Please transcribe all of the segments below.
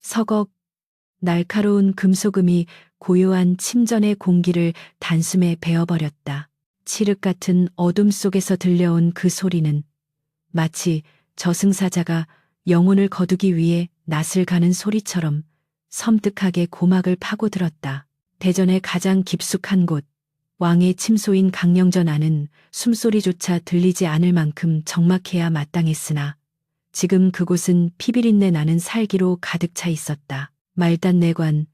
서걱 날카로운 금소금이 고요한 침전의 공기를 단숨에 베어버렸다. 칠흑 같은 어둠 속에서 들려온 그 소리는 마치 저승사자가 영혼을 거두기 위해 낯을 가는 소리처럼 섬뜩하게 고막을 파고들었다. 대전의 가장 깊숙한 곳, 왕의 침소인 강령전 안은 숨소리조차 들리지 않을 만큼 적막해야 마땅했으나 지금 그곳은 피비린내 나는 살기로 가득 차 있었다. 말단 내관,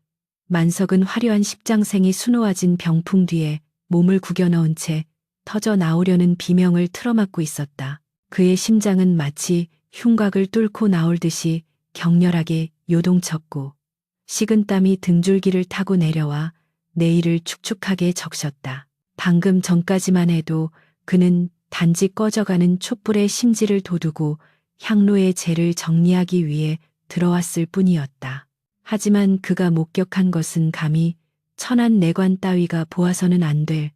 만석은 화려한 십장생이 수놓아진 병풍 뒤에 몸을 구겨 넣은 채 터져 나오려는 비명을 틀어막고 있었다. 그의 심장은 마치 흉곽을 뚫고 나올 듯이 격렬하게 요동쳤고 식은땀이 등줄기를 타고 내려와 내일을 축축하게 적셨다. 방금 전까지만 해도 그는 단지 꺼져가는 촛불의 심지를 돋우고 향로의 재를 정리하기 위해 들어왔을 뿐이었다. 하지만 그가 목격한 것은 감히 천한 내관 따위가 보아서는 안 될,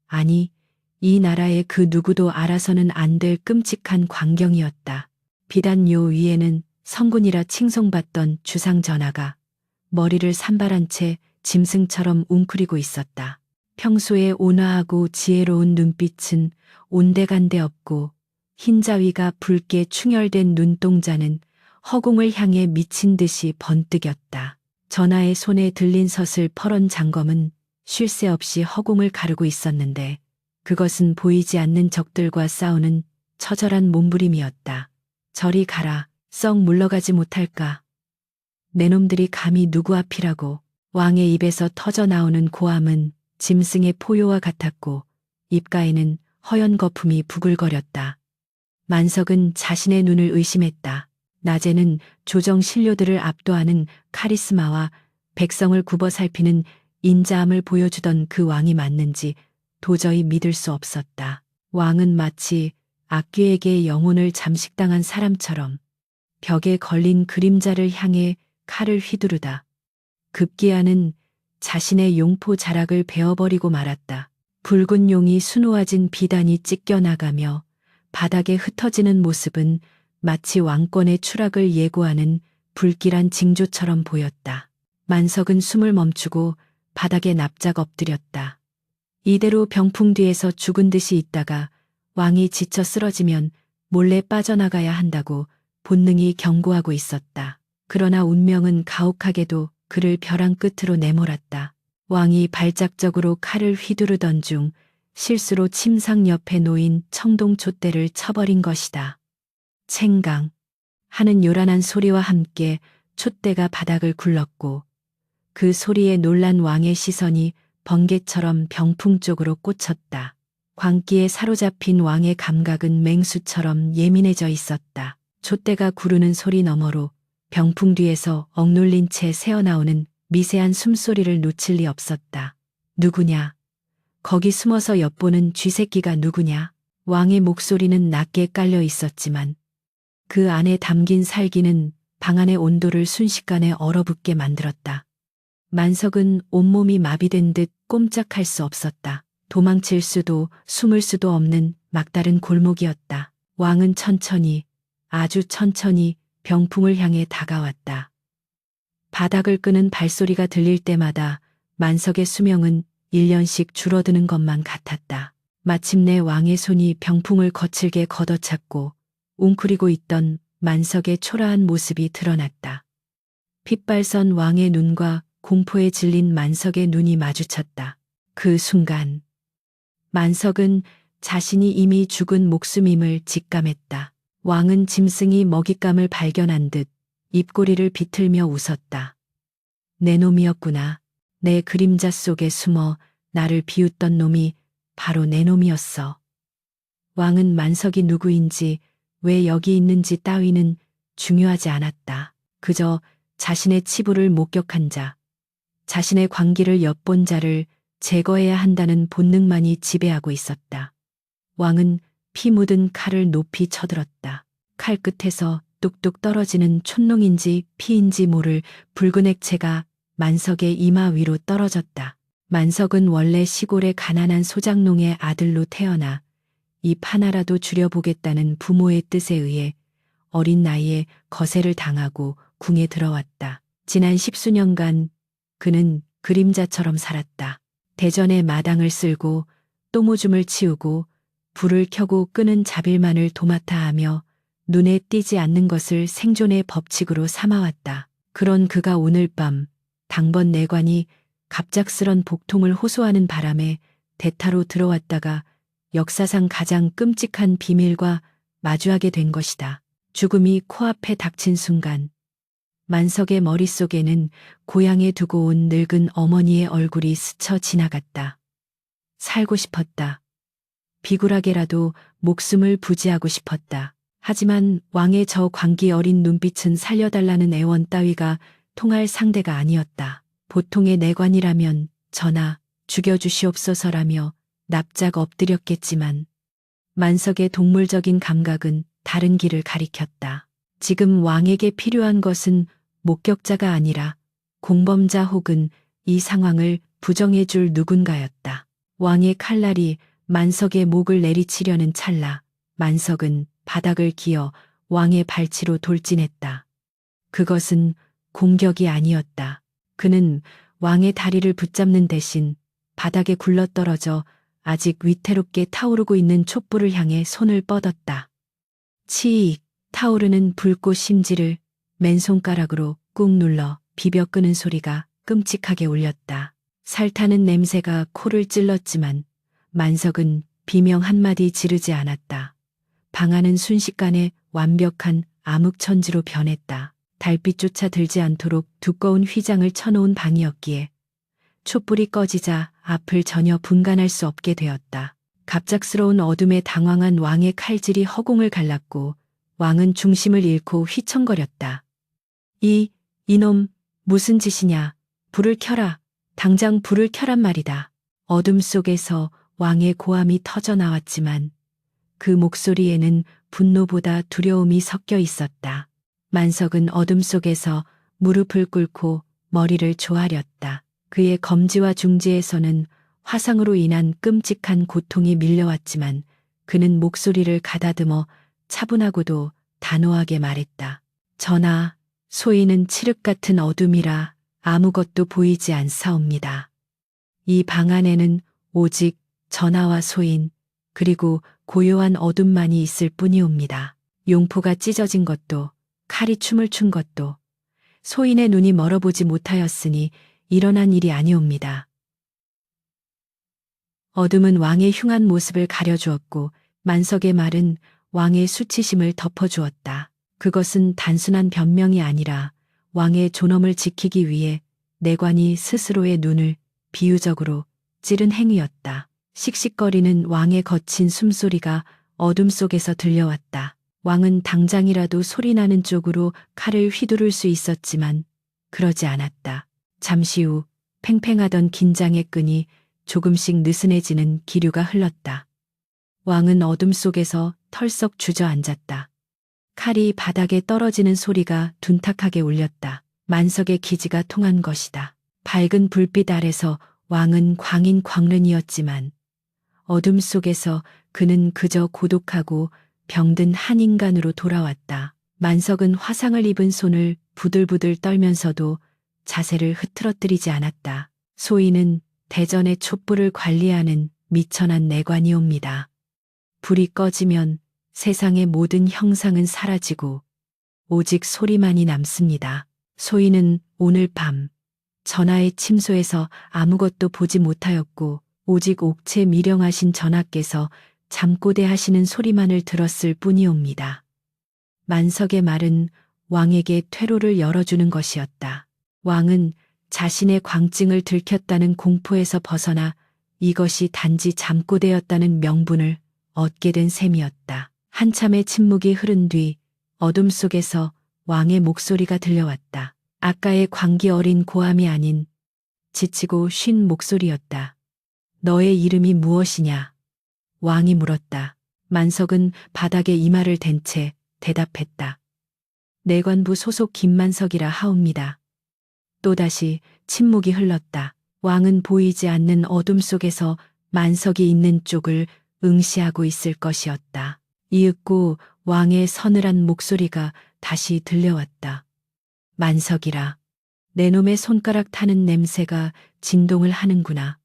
아니 이 나라의 그 누구도 알아서는 안 될 끔찍한 광경이었다. 비단요 위에는 성군이라 칭송받던 주상 전하가 머리를 산발한 채 짐승처럼 웅크리고 있었다. 평소에 온화하고 지혜로운 눈빛은 온데간데 없고 흰 자위가 붉게 충혈된 눈동자는 허공을 향해 미친 듯이 번뜩였다. 전하의 손에 들린 서슬 퍼런 장검은 쉴 새 없이 허공을 가르고 있었는데 그것은 보이지 않는 적들과 싸우는 처절한 몸부림이었다. 저리 가라. 썩 물러가지 못할까. 내 놈들이 감히 누구 앞이라고. 왕의 입에서 터져 나오는 고함은 짐승의 포효와 같았고 입가에는 허연 거품이 부글거렸다. 만석은 자신의 눈을 의심했다. 낮에는 조정 신료들을 압도하는 카리스마와 백성을 굽어 살피는 인자함을 보여주던 그 왕이 맞는지 도저히 믿을 수 없었다. 왕은 마치 악귀에게 영혼을 잠식당한 사람처럼 벽에 걸린 그림자를 향해 칼을 휘두르다. 급기야는 자신의 용포 자락을 베어버리고 말았다. 붉은 용이 수놓아진 비단이 찢겨나가며 바닥에 흩어지는 모습은 마치 왕권의 추락을 예고하는 불길한 징조처럼 보였다. 만석은 숨을 멈추고 바닥에 납작 엎드렸다. 이대로 병풍 뒤에서 죽은 듯이 있다가 왕이 지쳐 쓰러지면 몰래 빠져나가야 한다고 본능이 경고하고 있었다. 그러나 운명은 가혹하게도 그를 벼랑 끝으로 내몰았다. 왕이 발작적으로 칼을 휘두르던 중 실수로 침상 옆에 놓인 청동 촛대를 쳐버린 것이다. 챙강 하는 요란한 소리와 함께 촛대가 바닥을 굴렀고 그 소리에 놀란 왕의 시선이 번개처럼 병풍 쪽으로 꽂혔다. 광기에 사로잡힌 왕의 감각은 맹수처럼 예민해져 있었다. 촛대가 구르는 소리 너머로 병풍 뒤에서 억눌린 채 새어나오는 미세한 숨소리를 놓칠 리 없었다. 누구냐? 거기 숨어서 엿보는 쥐새끼가 누구냐? 왕의 목소리는 낮게 깔려 있었지만 그 안에 담긴 살기는 방 안의 온도를 순식간에 얼어붙게 만들었다. 만석은 온몸이 마비된 듯 꼼짝할 수 없었다. 도망칠 수도 숨을 수도 없는 막다른 골목이었다. 왕은 천천히, 아주 천천히 병풍을 향해 다가왔다. 바닥을 끄는 발소리가 들릴 때마다 만석의 수명은 1년씩 줄어드는 것만 같았다. 마침내 왕의 손이 병풍을 거칠게 걷어찼고 웅크리고 있던 만석의 초라한 모습이 드러났다. 핏발선 왕의 눈과 공포에 질린 만석의 눈이 마주쳤다. 그 순간 만석은 자신이 이미 죽은 목숨임을 직감했다. 왕은 짐승이 먹잇감을 발견한 듯 입꼬리를 비틀며 웃었다. 내 놈이었구나. 내 그림자 속에 숨어 나를 비웃던 놈이 바로 내 놈이었어. 왕은 만석이 누구인지 왜 여기 있는지 따위는 중요하지 않았다. 그저 자신의 치부를 목격한 자, 자신의 광기를 엿본 자를 제거해야 한다는 본능만이 지배하고 있었다. 왕은 피 묻은 칼을 높이 쳐들었다. 칼 끝에서 뚝뚝 떨어지는 촛농인지 피인지 모를 붉은 액체가 만석의 이마 위로 떨어졌다. 만석은 원래 시골의 가난한 소장농의 아들로 태어나 입 하나라도 줄여보겠다는 부모의 뜻에 의해 어린 나이에 거세를 당하고 궁에 들어왔다. 지난 십수년간 그는 그림자처럼 살았다. 대전의 마당을 쓸고 똥오줌을 치우고 불을 켜고 끄는 잡일만을 도맡아 하며 눈에 띄지 않는 것을 생존의 법칙으로 삼아왔다. 그런 그가 오늘 밤 당번 내관이 갑작스런 복통을 호소하는 바람에 대타로 들어왔다가 역사상 가장 끔찍한 비밀과 마주하게 된 것이다. 죽음이 코앞에 닥친 순간 만석의 머릿속에는 고향에 두고 온 늙은 어머니의 얼굴이 스쳐 지나갔다. 살고 싶었다. 비굴하게라도 목숨을 부지하고 싶었다. 하지만 왕의 저 광기 어린 눈빛은 살려달라는 애원 따위가 통할 상대가 아니었다. 보통의 내관이라면 전하 죽여주시옵소서라며 납작 엎드렸겠지만 만석의 동물적인 감각은 다른 길을 가리켰다. 지금 왕에게 필요한 것은 목격자가 아니라 공범자 혹은 이 상황을 부정해줄 누군가였다. 왕의 칼날이 만석의 목을 내리치려는 찰나 만석은 바닥을 기어 왕의 발치로 돌진했다. 그것은 공격이 아니었다. 그는 왕의 다리를 붙잡는 대신 바닥에 굴러떨어져 아직 위태롭게 타오르고 있는 촛불을 향해 손을 뻗었다. 치익 타오르는 불꽃 심지를 맨손가락으로 꾹 눌러 비벼 끄는 소리가 끔찍하게 울렸다. 살타는 냄새가 코를 찔렀지만 만석은 비명 한마디 지르지 않았다. 방 안은 순식간에 완벽한 암흑천지로 변했다. 달빛조차 들지 않도록 두꺼운 휘장을 쳐놓은 방이었기에 촛불이 꺼지자 앞을 전혀 분간할 수 없게 되었다. 갑작스러운 어둠에 당황한 왕의 칼질이 허공을 갈랐고 왕은 중심을 잃고 휘청거렸다. 이놈 무슨 짓이냐. 불을 켜라. 당장 불을 켜란 말이다. 어둠 속에서 왕의 고함이 터져 나왔지만 그 목소리에는 분노보다 두려움이 섞여 있었다. 만석은 어둠 속에서 무릎을 꿇고 머리를 조아렸다. 그의 검지와 중지에서는 화상으로 인한 끔찍한 고통이 밀려왔지만 그는 목소리를 가다듬어 차분하고도 단호하게 말했다. 전하, 소인은 칠흑 같은 어둠이라 아무것도 보이지 않사옵니다. 이 방 안에는 오직 전하와 소인 그리고 고요한 어둠만이 있을 뿐이옵니다. 용포가 찢어진 것도 칼이 춤을 춘 것도 소인의 눈이 멀어보지 못하였으니 일어난 일이 아니옵니다. 어둠은 왕의 흉한 모습을 가려주었고 만석의 말은 왕의 수치심을 덮어주었다. 그것은 단순한 변명이 아니라 왕의 존엄을 지키기 위해 내관이 스스로의 눈을 비유적으로 찌른 행위였다. 씩씩거리는 왕의 거친 숨소리가 어둠 속에서 들려왔다. 왕은 당장이라도 소리나는 쪽으로 칼을 휘두를 수 있었지만 그러지 않았다. 잠시 후 팽팽하던 긴장의 끈이 조금씩 느슨해지는 기류가 흘렀다. 왕은 어둠 속에서 털썩 주저앉았다. 칼이 바닥에 떨어지는 소리가 둔탁하게 울렸다. 만석의 기지가 통한 것이다. 밝은 불빛 아래서 왕은 광인 광른이었지만 어둠 속에서 그는 그저 고독하고 병든 한 인간으로 돌아왔다. 만석은 화상을 입은 손을 부들부들 떨면서도 자세를 흐트러뜨리지 않았다. 소인은 대전의 촛불을 관리하는 미천한 내관이옵니다. 불이 꺼지면 세상의 모든 형상은 사라지고 오직 소리만이 남습니다. 소인은 오늘 밤 전하의 침소에서 아무것도 보지 못하였고 오직 옥체 미령하신 전하께서 잠꼬대 하시는 소리만을 들었을 뿐이옵니다. 만석의 말은 왕에게 퇴로를 열어주는 것이었다. 왕은 자신의 광증을 들켰다는 공포에서 벗어나 이것이 단지 잠꼬대였다는 명분을 얻게 된 셈이었다. 한참의 침묵이 흐른 뒤 어둠 속에서 왕의 목소리가 들려왔다. 아까의 광기 어린 고함이 아닌 지치고 쉰 목소리였다. 너의 이름이 무엇이냐? 왕이 물었다. 만석은 바닥에 이마를 댄 채 대답했다. 내관부 소속 김만석이라 하옵니다. 또다시 침묵이 흘렀다. 왕은 보이지 않는 어둠 속에서 만석이 있는 쪽을 응시하고 있을 것이었다. 이윽고 왕의 서늘한 목소리가 다시 들려왔다. 만석이라. 내 놈의 손가락 타는 냄새가 진동을 하는구나.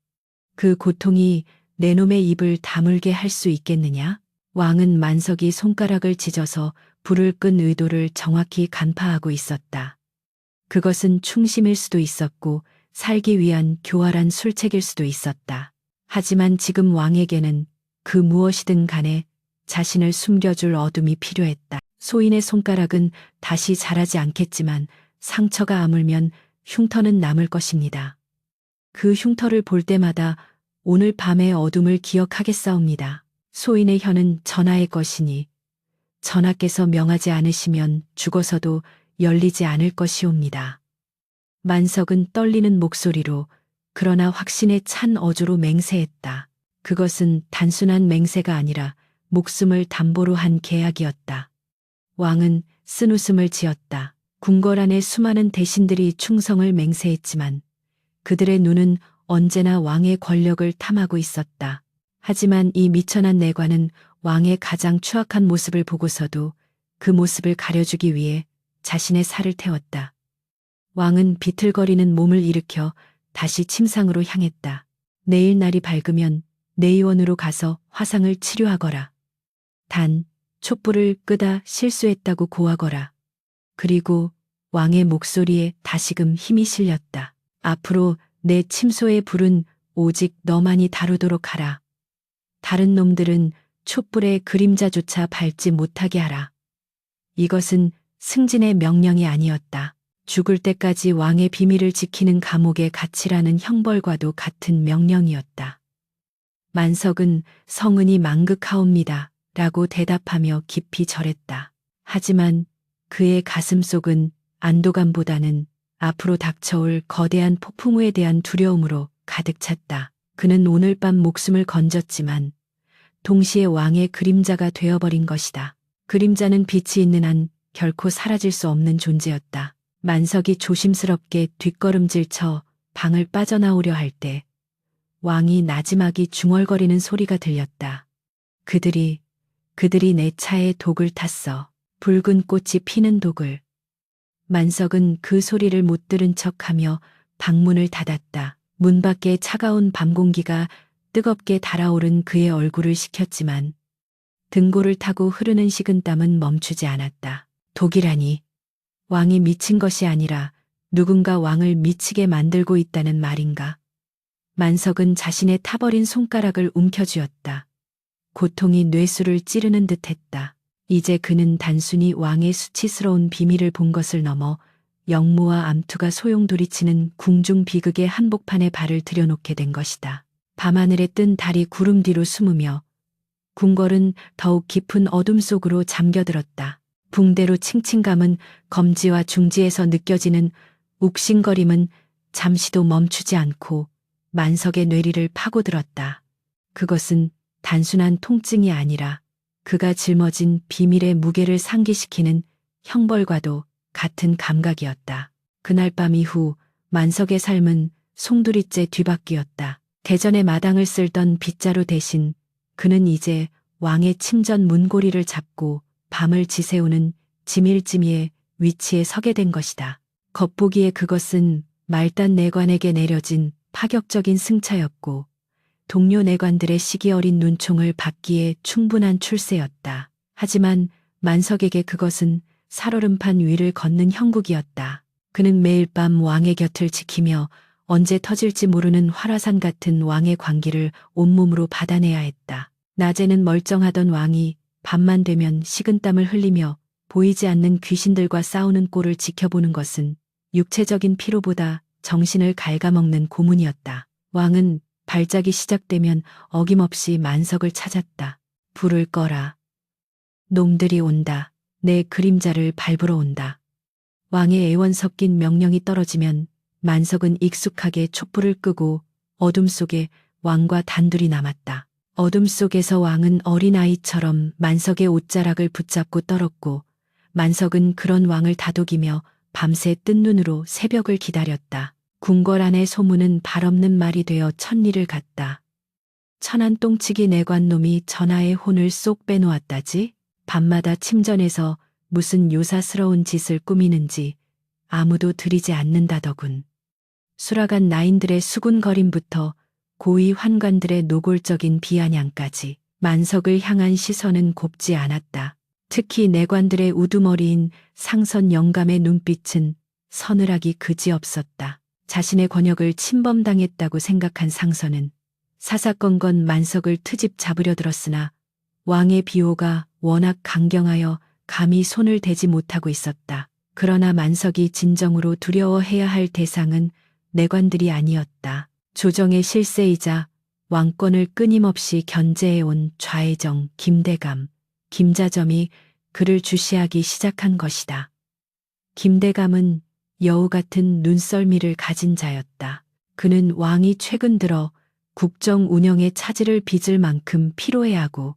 그 고통이 내 놈의 입을 다물게 할 수 있겠느냐? 왕은 만석이 손가락을 찢어서 불을 끈 의도를 정확히 간파하고 있었다. 그것은 충심일 수도 있었고 살기 위한 교활한 술책일 수도 있었다. 하지만 지금 왕에게는 그 무엇이든 간에 자신을 숨겨줄 어둠이 필요했다. 소인의 손가락은 다시 자라지 않겠지만 상처가 아물면 흉터는 남을 것입니다. 그 흉터를 볼 때마다 오늘 밤의 어둠을 기억하겠사옵니다. 소인의 혀는 전하의 것이니 전하께서 명하지 않으시면 죽어서도 열리지 않을 것이옵니다. 만석은 떨리는 목소리로 그러나 확신에 찬 어조로 맹세했다. 그것은 단순한 맹세가 아니라 목숨을 담보로 한 계약이었다. 왕은 쓴웃음을 지었다. 궁궐 안에 수많은 대신들이 충성을 맹세했지만 그들의 눈은 언제나 왕의 권력을 탐하고 있었다. 하지만 이 미천한 내관은 왕의 가장 추악한 모습을 보고서도 그 모습을 가려주기 위해 자신의 살을 태웠다. 왕은 비틀거리는 몸을 일으켜 다시 침상으로 향했다. 내일 날이 밝으면 내의원으로 가서 화상을 치료하거라. 단 촛불을 끄다 실수했다고 고하거라. 그리고 왕의 목소리에 다시금 힘이 실렸다. 앞으로 내 침소의 불은 오직 너만이 다루도록 하라. 다른 놈들은 촛불의 그림자조차 밟지 못하게 하라. 이것은 승진의 명령이 아니었다. 죽을 때까지 왕의 비밀을 지키는 감옥에 갇히라는 형벌과도 같은 명령이었다. 만석은 성은이 망극하옵니다. 라고 대답하며 깊이 절했다. 하지만 그의 가슴속은 안도감보다는 앞으로 닥쳐올 거대한 폭풍우에 대한 두려움으로 가득 찼다. 그는 오늘 밤 목숨을 건졌지만 동시에 왕의 그림자가 되어버린 것이다. 그림자는 빛이 있는 한 결코 사라질 수 없는 존재였다. 만석이 조심스럽게 뒷걸음질 쳐 방을 빠져나오려 할 때 왕이 나지막이 중얼거리는 소리가 들렸다. 그들이 내 차에 독을 탔어. 붉은 꽃이 피는 독을. 만석은 그 소리를 못 들은 척하며 방문을 닫았다. 문 밖에 차가운 밤 공기가 뜨겁게 달아오른 그의 얼굴을 식혔지만 등골을 타고 흐르는 식은땀은 멈추지 않았다. 독이라니. 왕이 미친 것이 아니라 누군가 왕을 미치게 만들고 있다는 말인가. 만석은 자신의 타버린 손가락을 움켜쥐었다. 고통이 뇌수를 찌르는 듯했다. 이제 그는 단순히 왕의 수치스러운 비밀을 본 것을 넘어 영무와 암투가 소용돌이치는 궁중 비극의 한복판에 발을 들여놓게 된 것이다. 밤하늘에 뜬 달이 구름 뒤로 숨으며 궁궐은 더욱 깊은 어둠 속으로 잠겨들었다. 붕대로 칭칭감은 검지와 중지에서 느껴지는 욱신거림은 잠시도 멈추지 않고 만석의 뇌리를 파고들었다. 그것은 단순한 통증이 아니라 그가 짊어진 비밀의 무게를 상기시키는 형벌과도 같은 감각이었다. 그날 밤 이후 만석의 삶은 송두리째 뒤바뀌었다. 대전의 마당을 쓸던 빗자루 대신 그는 이제 왕의 침전 문고리를 잡고 밤을 지새우는 지밀지미의 위치에 서게 된 것이다. 겉보기에 그것은 말단 내관에게 내려진 파격적인 승차였고 동료 내관들의 시기 어린 눈총을 받기에 충분한 출세였다. 하지만 만석에게 그것은 살얼음판 위를 걷는 형국이었다. 그는 매일 밤 왕의 곁을 지키며 언제 터질지 모르는 활화산 같은 왕의 광기를 온몸으로 받아내야 했다. 낮에는 멀쩡하던 왕이 밤만 되면 식은땀을 흘리며 보이지 않는 귀신들과 싸우는 꼴을 지켜보는 것은 육체적인 피로보다 정신을 갉아먹는 고문이었다. 왕은 발작이 시작되면 어김없이 만석을 찾았다. 불을 꺼라. 놈들이 온다. 내 그림자를 밟으러 온다. 왕의 애원 섞인 명령이 떨어지면 만석은 익숙하게 촛불을 끄고 어둠 속에 왕과 단둘이 남았다. 어둠 속에서 왕은 어린아이처럼 만석의 옷자락을 붙잡고 떨었고 만석은 그런 왕을 다독이며 밤새 뜬 눈으로 새벽을 기다렸다. 궁궐 안의 소문은 발없는 말이 되어 천리를 갔다. 천한 똥치기 내관놈이 전하의 혼을 쏙 빼놓았다지? 밤마다 침전에서 무슨 요사스러운 짓을 꾸미는지 아무도 들이지 않는다더군. 수라간 나인들의 수군거림부터 고위 환관들의 노골적인 비아냥까지 만석을 향한 시선은 곱지 않았다. 특히 내관들의 우두머리인 상선 영감의 눈빛은 서늘하기 그지없었다. 자신의 권역을 침범당했다고 생각한 상선은 사사건건 만석을 트집 잡으려 들었으나 왕의 비호가 워낙 강경하여 감히 손을 대지 못하고 있었다. 그러나 만석이 진정으로 두려워해야 할 대상은 내관들이 아니었다. 조정의 실세이자 왕권을 끊임없이 견제해온 좌의정 김대감, 김자점이 그를 주시하기 시작한 것이다. 김대감은 여우 같은 눈썰미를 가진 자였다. 그는 왕이 최근 들어 국정 운영에 차질을 빚을 만큼 피로해하고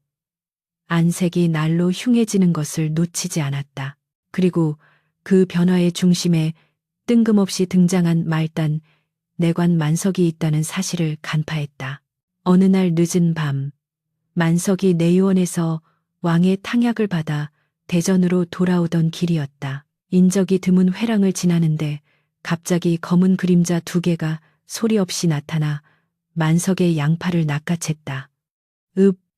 안색이 날로 흉해지는 것을 놓치지 않았다. 그리고 그 변화의 중심에 뜬금없이 등장한 말단 내관 만석이 있다는 사실을 간파했다. 어느 날 늦은 밤 만석이 내유원에서 왕의 탕약을 받아 대전으로 돌아오던 길이었다. 인적이 드문 회랑을 지나는데 갑자기 검은 그림자 두 개가 소리 없이 나타나 만석의 양팔을 낚아챘다.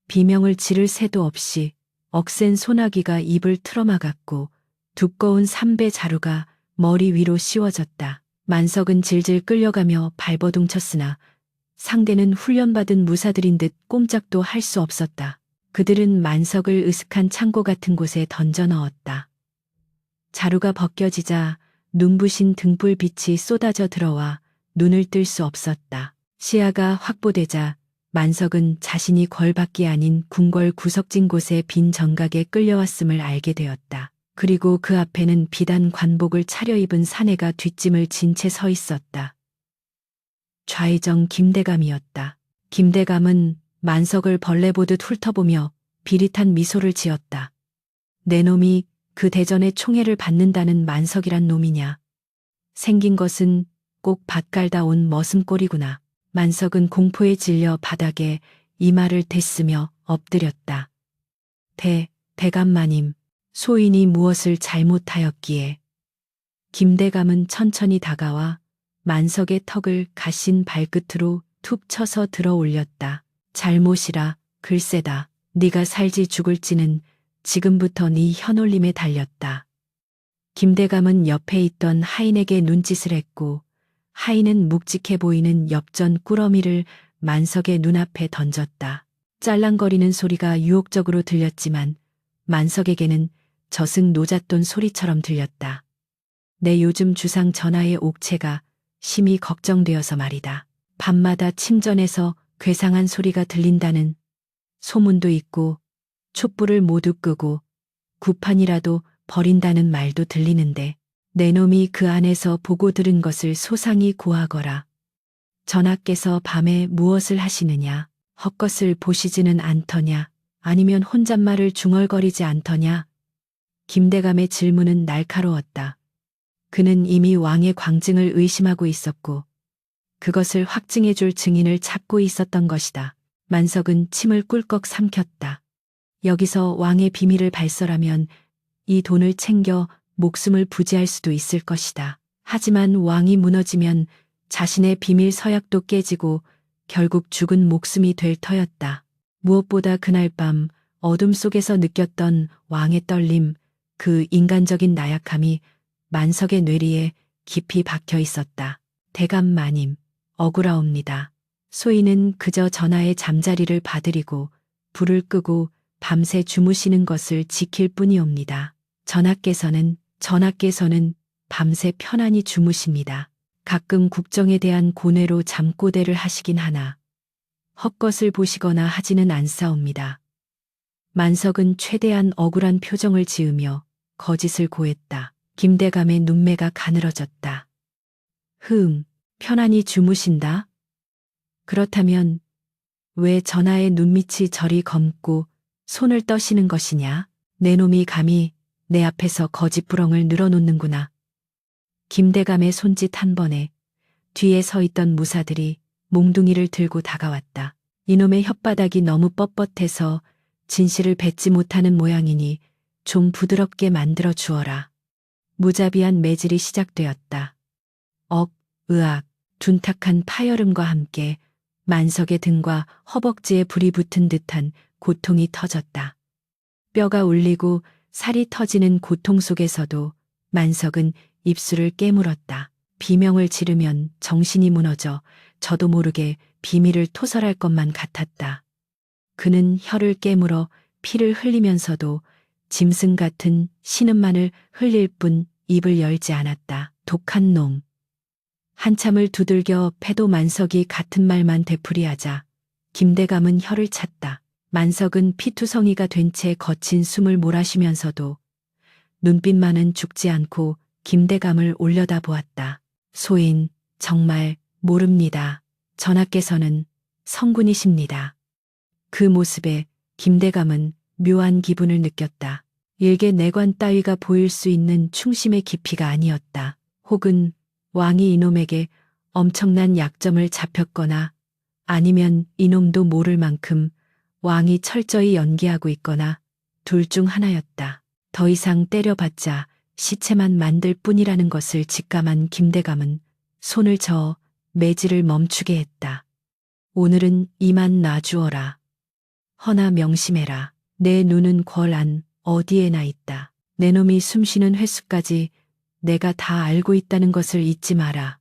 비명을 지를 새도 없이 억센 소나기가 입을 틀어막았고 두꺼운 삼배 자루가 머리 위로 씌워졌다. 만석은 질질 끌려가며 발버둥 쳤으나 상대는 훈련받은 무사들인 듯 꼼짝도 할 수 없었다. 그들은 만석을 으슥한 창고 같은 곳에 던져 넣었다. 자루가 벗겨지자 눈부신 등불빛이 쏟아져 들어와 눈을 뜰 수 없었다. 시야가 확보되자 만석은 자신이 궐밖이 아닌 궁궐 구석진 곳의 빈 정각에 끌려왔음을 알게 되었다. 그리고 그 앞에는 비단 관복을 차려입은 사내가 뒷짐을 진 채 서 있었다. 좌의정 김대감이었다. 김대감은 만석을 벌레 보듯 훑어보며 비릿한 미소를 지었다. 내 놈이 그 대전의 총애를 받는다는 만석이란 놈이냐. 생긴 것은 꼭 밭갈다 온 머슴꼴이구나. 만석은 공포에 질려 바닥에 이마를 댔으며 엎드렸다. 대감마님, 소인이 무엇을 잘못하였기에. 김대감은 천천히 다가와 만석의 턱을 가신 발끝으로 툭 쳐서 들어 올렸다. 잘못이라 글쎄다. 네가 살지 죽을지는 지금부터 네 현올림에 달렸다. 김대감은 옆에 있던 하인에게 눈짓을 했고 하인은 묵직해 보이는 엽전 꾸러미를 만석의 눈앞에 던졌다. 짤랑거리는 소리가 유혹적으로 들렸지만 만석에게는 저승 노잣돈 소리처럼 들렸다. 내 요즘 주상 전하의 옥체가 심히 걱정되어서 말이다. 밤마다 침전에서 괴상한 소리가 들린다는 소문도 있고 촛불을 모두 끄고 구판이라도 버린다는 말도 들리는데 내 놈이 그 안에서 보고 들은 것을 소상히 고하거라. 전하께서 밤에 무엇을 하시느냐? 헛것을 보시지는 않더냐? 아니면 혼잣말을 중얼거리지 않더냐? 김대감의 질문은 날카로웠다. 그는 이미 왕의 광증을 의심하고 있었고 그것을 확증해 줄 증인을 찾고 있었던 것이다. 만석은 침을 꿀꺽 삼켰다. 여기서 왕의 비밀을 발설하면 이 돈을 챙겨 목숨을 부지할 수도 있을 것이다. 하지만 왕이 무너지면 자신의 비밀 서약도 깨지고 결국 죽은 목숨이 될 터였다. 무엇보다 그날 밤 어둠 속에서 느꼈던 왕의 떨림, 그 인간적인 나약함이 만석의 뇌리에 깊이 박혀 있었다. 대감마님, 억울하옵니다. 소인은 그저 전하의 잠자리를 봐드리고 불을 끄고 밤새 주무시는 것을 지킬 뿐이옵니다. 전하께서는 밤새 편안히 주무십니다. 가끔 국정에 대한 고뇌로 잠꼬대를 하시긴 하나 헛것을 보시거나 하지는 않사옵니다. 만석은 최대한 억울한 표정을 지으며 거짓을 고했다. 김대감의 눈매가 가늘어졌다. 편안히 주무신다? 그렇다면 왜 전하의 눈밑이 저리 검고 손을 떠시는 것이냐? 내 놈이 감히 내 앞에서 거짓부렁을 늘어놓는구나. 김대감의 손짓 한 번에 뒤에 서 있던 무사들이 몽둥이를 들고 다가왔다. 이놈의 혓바닥이 너무 뻣뻣해서 진실을 뱉지 못하는 모양이니 좀 부드럽게 만들어 주어라. 무자비한 매질이 시작되었다. 억, 으악, 둔탁한 파열음과 함께 만석의 등과 허벅지에 불이 붙은 듯한 고통이 터졌다. 뼈가 울리고 살이 터지는 고통 속에서도 만석은 입술을 깨물었다. 비명을 지르면 정신이 무너져 저도 모르게 비밀을 토설할 것만 같았다. 그는 혀를 깨물어 피를 흘리면서도 짐승 같은 신음만을 흘릴 뿐 입을 열지 않았다. 독한 놈. 한참을 두들겨 패도 만석이 같은 말만 되풀이하자 김대감은 혀를 찼다. 만석은 피투성이가 된 채 거친 숨을 몰아쉬면서도 눈빛만은 죽지 않고 김대감을 올려다보았다. 소인, 정말 모릅니다. 전하께서는 성군이십니다. 그 모습에 김대감은 묘한 기분을 느꼈다. 일개 내관 따위가 보일 수 있는 충심의 깊이가 아니었다. 혹은 왕이 이놈에게 엄청난 약점을 잡혔거나 아니면 이놈도 모를 만큼 왕이 철저히 연기하고 있거나 둘 중 하나였다. 더 이상 때려봤자 시체만 만들 뿐이라는 것을 직감한 김대감은 손을 저어 매질을 멈추게 했다. 오늘은 이만 놔주어라. 허나 명심해라. 내 눈은 궐 안 어디에나 있다. 내 놈이 숨쉬는 횟수까지 내가 다 알고 있다는 것을 잊지 마라.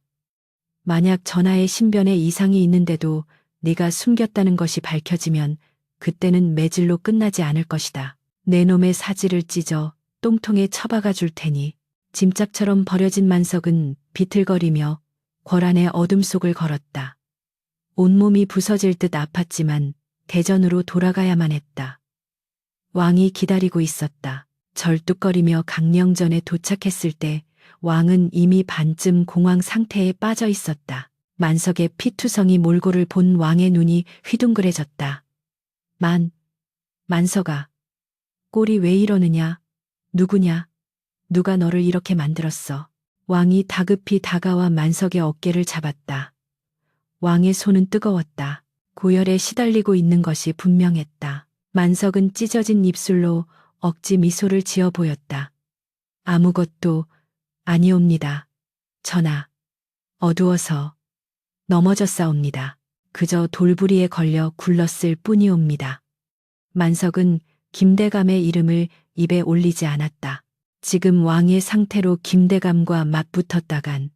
만약 전하의 신변에 이상이 있는데도 네가 숨겼다는 것이 밝혀지면 그때는 매질로 끝나지 않을 것이다. 내 놈의 사지를 찢어 똥통에 처박아 줄 테니. 짐짝처럼 버려진 만석은 비틀거리며 궐 안의 어둠 속을 걸었다. 온몸이 부서질 듯 아팠지만 대전으로 돌아가야만 했다. 왕이 기다리고 있었다. 절뚝거리며 강령전에 도착했을 때 왕은 이미 반쯤 공황 상태에 빠져 있었다. 만석의 피투성이 몰골을 본 왕의 눈이 휘둥그레졌다. 만석아. 꼴이 왜 이러느냐? 누구냐? 누가 너를 이렇게 만들었어? 왕이 다급히 다가와 만석의 어깨를 잡았다. 왕의 손은 뜨거웠다. 고열에 시달리고 있는 것이 분명했다. 만석은 찢어진 입술로 억지 미소를 지어 보였다. 아무것도 아니옵니다. 전하. 어두워서 넘어졌사옵니다. 그저 돌부리에 걸려 굴렀을 뿐이옵니다. 만석은 김대감의 이름을 입에 올리지 않았다. 지금 왕의 상태로 김대감과 맞붙었다간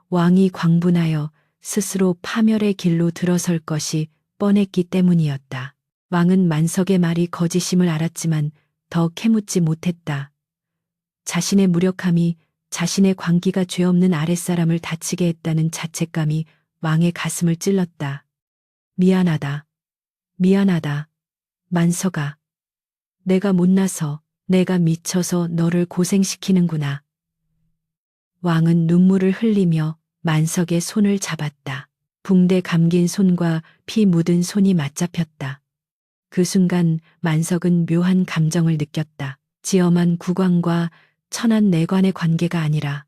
왕이 광분하여 스스로 파멸의 길로 들어설 것이 뻔했기 때문이었다. 왕은 만석의 말이 거짓임을 알았지만 더 캐묻지 못했다. 자신의 무력함이 자신의 광기가 죄 없는 아랫사람을 다치게 했다는 자책감이 왕의 가슴을 찔렀다. 미안하다. 미안하다. 만석아. 내가 못나서, 내가 미쳐서 너를 고생시키는구나. 왕은 눈물을 흘리며 만석의 손을 잡았다. 붕대 감긴 손과 피 묻은 손이 맞잡혔다. 그 순간 만석은 묘한 감정을 느꼈다. 지엄한 국왕과 천한 내관의 관계가 아니라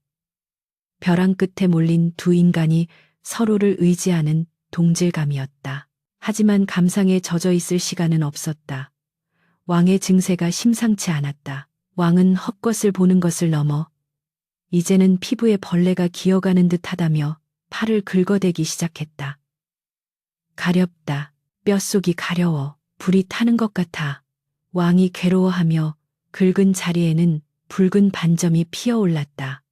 벼랑 끝에 몰린 두 인간이 서로를 의지하는 동질감이었다. 하지만 감상에 젖어 있을 시간은 없었다. 왕의 증세가 심상치 않았다. 왕은 헛것을 보는 것을 넘어 이제는 피부에 벌레가 기어가는 듯하다며 팔을 긁어대기 시작했다. 가렵다. 뼛속이 가려워. 불이 타는 것 같아. 왕이 괴로워하며 긁은 자리에는 붉은 반점이 피어올랐다.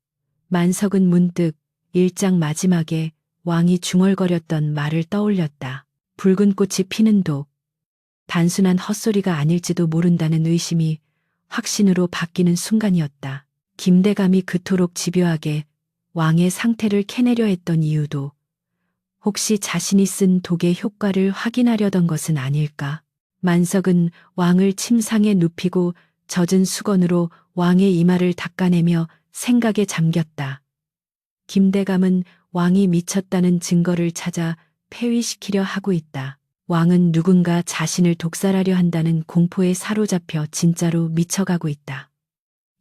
만석은 문득 일장 마지막에 왕이 중얼거렸던 말을 떠올렸다. 붉은 꽃이 피는 독. 단순한 헛소리가 아닐지도 모른다는 의심이 확신으로 바뀌는 순간이었다. 김대감이 그토록 집요하게 왕의 상태를 캐내려 했던 이유도 혹시 자신이 쓴 독의 효과를 확인하려던 것은 아닐까? 만석은 왕을 침상에 눕히고 젖은 수건으로 왕의 이마를 닦아내며 생각에 잠겼다. 김대감은 왕이 미쳤다는 증거를 찾아 폐위시키려 하고 있다. 왕은 누군가 자신을 독살하려 한다는 공포에 사로잡혀 진짜로 미쳐가고 있다.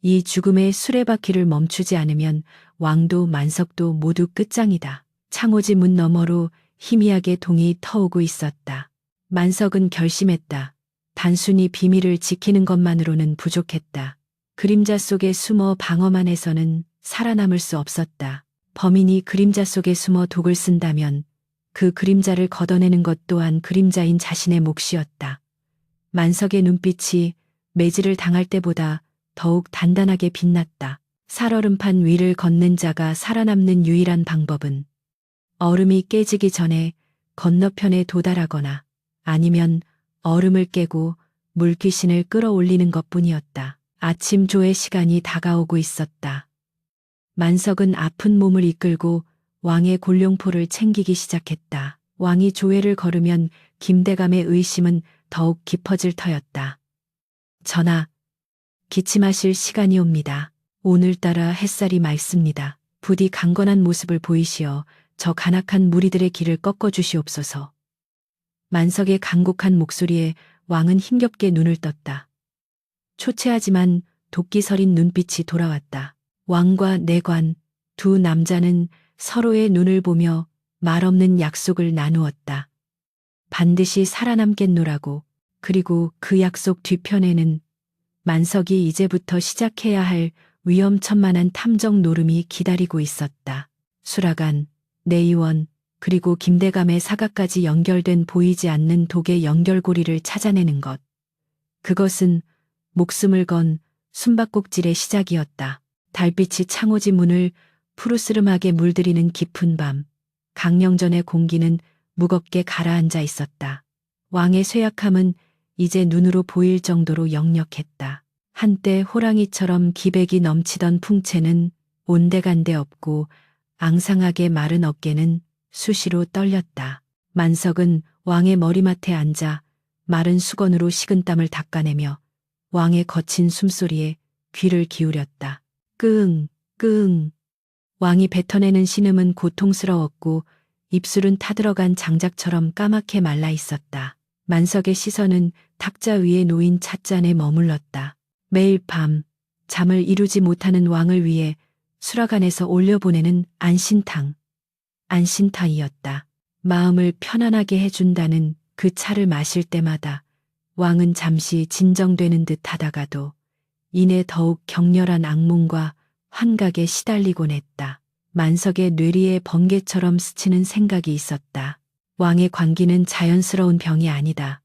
이 죽음의 수레바퀴를 멈추지 않으면 왕도 만석도 모두 끝장이다. 창호지 문 너머로 희미하게 동이 터오고 있었다. 만석은 결심했다. 단순히 비밀을 지키는 것만으로는 부족했다. 그림자 속에 숨어 방어만 해서는 살아남을 수 없었다. 범인이 그림자 속에 숨어 독을 쓴다면 그 그림자를 걷어내는 것 또한 그림자인 자신의 몫이었다. 만석의 눈빛이 매질을 당할 때보다 더욱 단단하게 빛났다. 살얼음판 위를 걷는 자가 살아남는 유일한 방법은 얼음이 깨지기 전에 건너편에 도달하거나 아니면 얼음을 깨고 물귀신을 끌어올리는 것뿐이었다. 아침 조의 시간이 다가오고 있었다. 만석은 아픈 몸을 이끌고 왕의 골룡포를 챙기기 시작했다. 왕이 조회를 걸으면 김대감의 의심은 더욱 깊어질 터였다. 전하, 기침하실 시간이 옵니다. 오늘따라 햇살이 맑습니다. 부디 강건한 모습을 보이시어 저 간악한 무리들의 길을 꺾어주시옵소서. 만석의 간곡한 목소리에 왕은 힘겹게 눈을 떴다. 초췌하지만 도끼 서린 눈빛이 돌아왔다. 왕과 내관, 두 남자는 서로의 눈을 보며 말없는 약속을 나누었다. 반드시 살아남겠노라고. 그리고 그 약속 뒤편에는 만석이 이제부터 시작해야 할 위험천만한 탐정 노름이 기다리고 있었다. 수라간, 내의원, 그리고 김대감의 사각까지 연결된 보이지 않는 독의 연결고리를 찾아내는 것. 그것은 목숨을 건 숨바꼭질의 시작이었다. 달빛이 창호지 문을 푸르스름하게 물들이는 깊은 밤, 강령전의 공기는 무겁게 가라앉아 있었다. 왕의 쇠약함은 이제 눈으로 보일 정도로 역력했다. 한때 호랑이처럼 기백이 넘치던 풍채는 온데간데 없고 앙상하게 마른 어깨는 수시로 떨렸다. 만석은 왕의 머리맡에 앉아 마른 수건으로 식은땀을 닦아내며 왕의 거친 숨소리에 귀를 기울였다. 끙, 끙. 왕이 뱉어내는 신음은 고통스러웠고 입술은 타들어간 장작처럼 까맣게 말라 있었다. 만석의 시선은 탁자 위에 놓인 찻잔에 머물렀다. 매일 밤 잠을 이루지 못하는 왕을 위해 수라간에서 올려보내는 안신탕이었다. 마음을 편안하게 해준다는 그 차를 마실 때마다 왕은 잠시 진정되는 듯 하다가도 이내 더욱 격렬한 악몽과 환각에 시달리곤 했다. 만석의 뇌리에 번개처럼 스치는 생각이 있었다. 왕의 광기는 자연스러운 병이 아니다.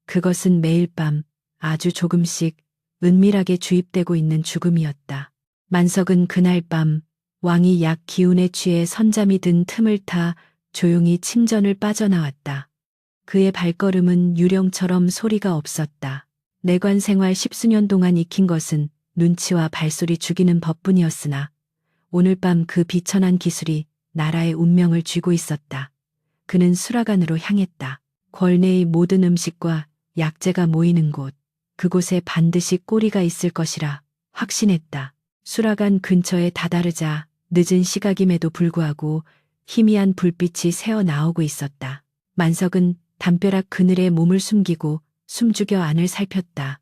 그것은 매일 밤 아주 조금씩 은밀하게 주입되고 있는 죽음이었다. 만석은 그날 밤 왕이 약 기운에 취해 선잠이 든 틈을 타 조용히 침전을 빠져나왔다. 그의 발걸음은 유령처럼 소리가 없었다. 내관 생활 10수년 동안 익힌 것은 눈치와 발소리 죽이는 법뿐이었으나 오늘 밤 그 비천한 기술이 나라의 운명을 쥐고 있었다. 그는 수라간으로 향했다. 궐내의 모든 음식과 약재가 모이는 곳, 그곳에 반드시 꼬리가 있을 것이라 확신했다. 수라간 근처에 다다르자 늦은 시각임에도 불구하고 희미한 불빛이 새어 나오고 있었다. 만석은 담벼락 그늘에 몸을 숨기고 숨죽여 안을 살폈다.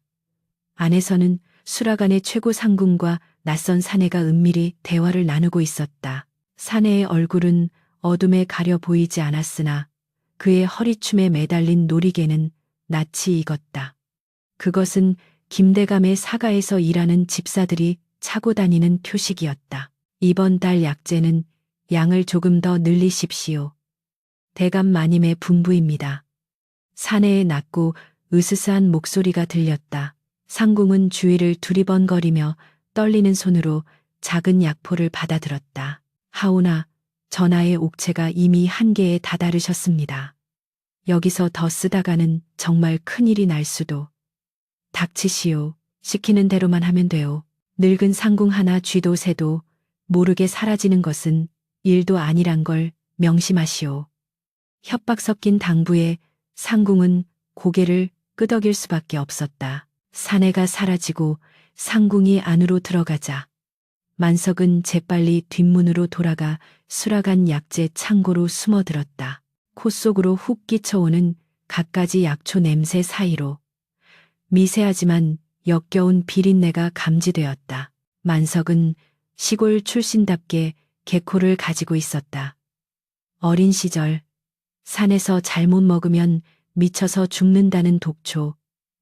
안에서는 수라간의 최고 상궁과 낯선 사내가 은밀히 대화를 나누고 있었다. 사내의 얼굴은 어둠에 가려 보이지 않았으나 그의 허리춤에 매달린 놀이개는 낯이 익었다. 그것은 김대감의 사가에서 일하는 집사들이 차고 다니는 표식이었다. 이번 달 약재는 양을 조금 더 늘리십시오. 대감 마님의 분부입니다. 사내의 낮고 으스스한 목소리가 들렸다. 상궁은 주위를 두리번거리며 떨리는 손으로 작은 약포를 받아들었다. 하오나 전하의 옥체가 이미 한계에 다다르셨습니다. 여기서 더 쓰다가는 정말 큰일이 날 수도. 닥치시오. 시키는 대로만 하면 돼요. 늙은 상궁 하나 쥐도 새도 모르게 사라지는 것은 일도 아니란 걸 명심하시오. 협박 섞인 당부에 상궁은 고개를 끄덕일 수밖에 없었다. 사내가 사라지고 상궁이 안으로 들어가자 만석은 재빨리 뒷문으로 돌아가 수라간 약재 창고로 숨어들었다. 코 속으로 훅 끼쳐오는 갖가지 약초 냄새 사이로 미세하지만 역겨운 비린내가 감지되었다. 만석은 시골 출신답게 개코를 가지고 있었다. 어린 시절 산에서 잘못 먹으면 미쳐서 죽는다는 독초,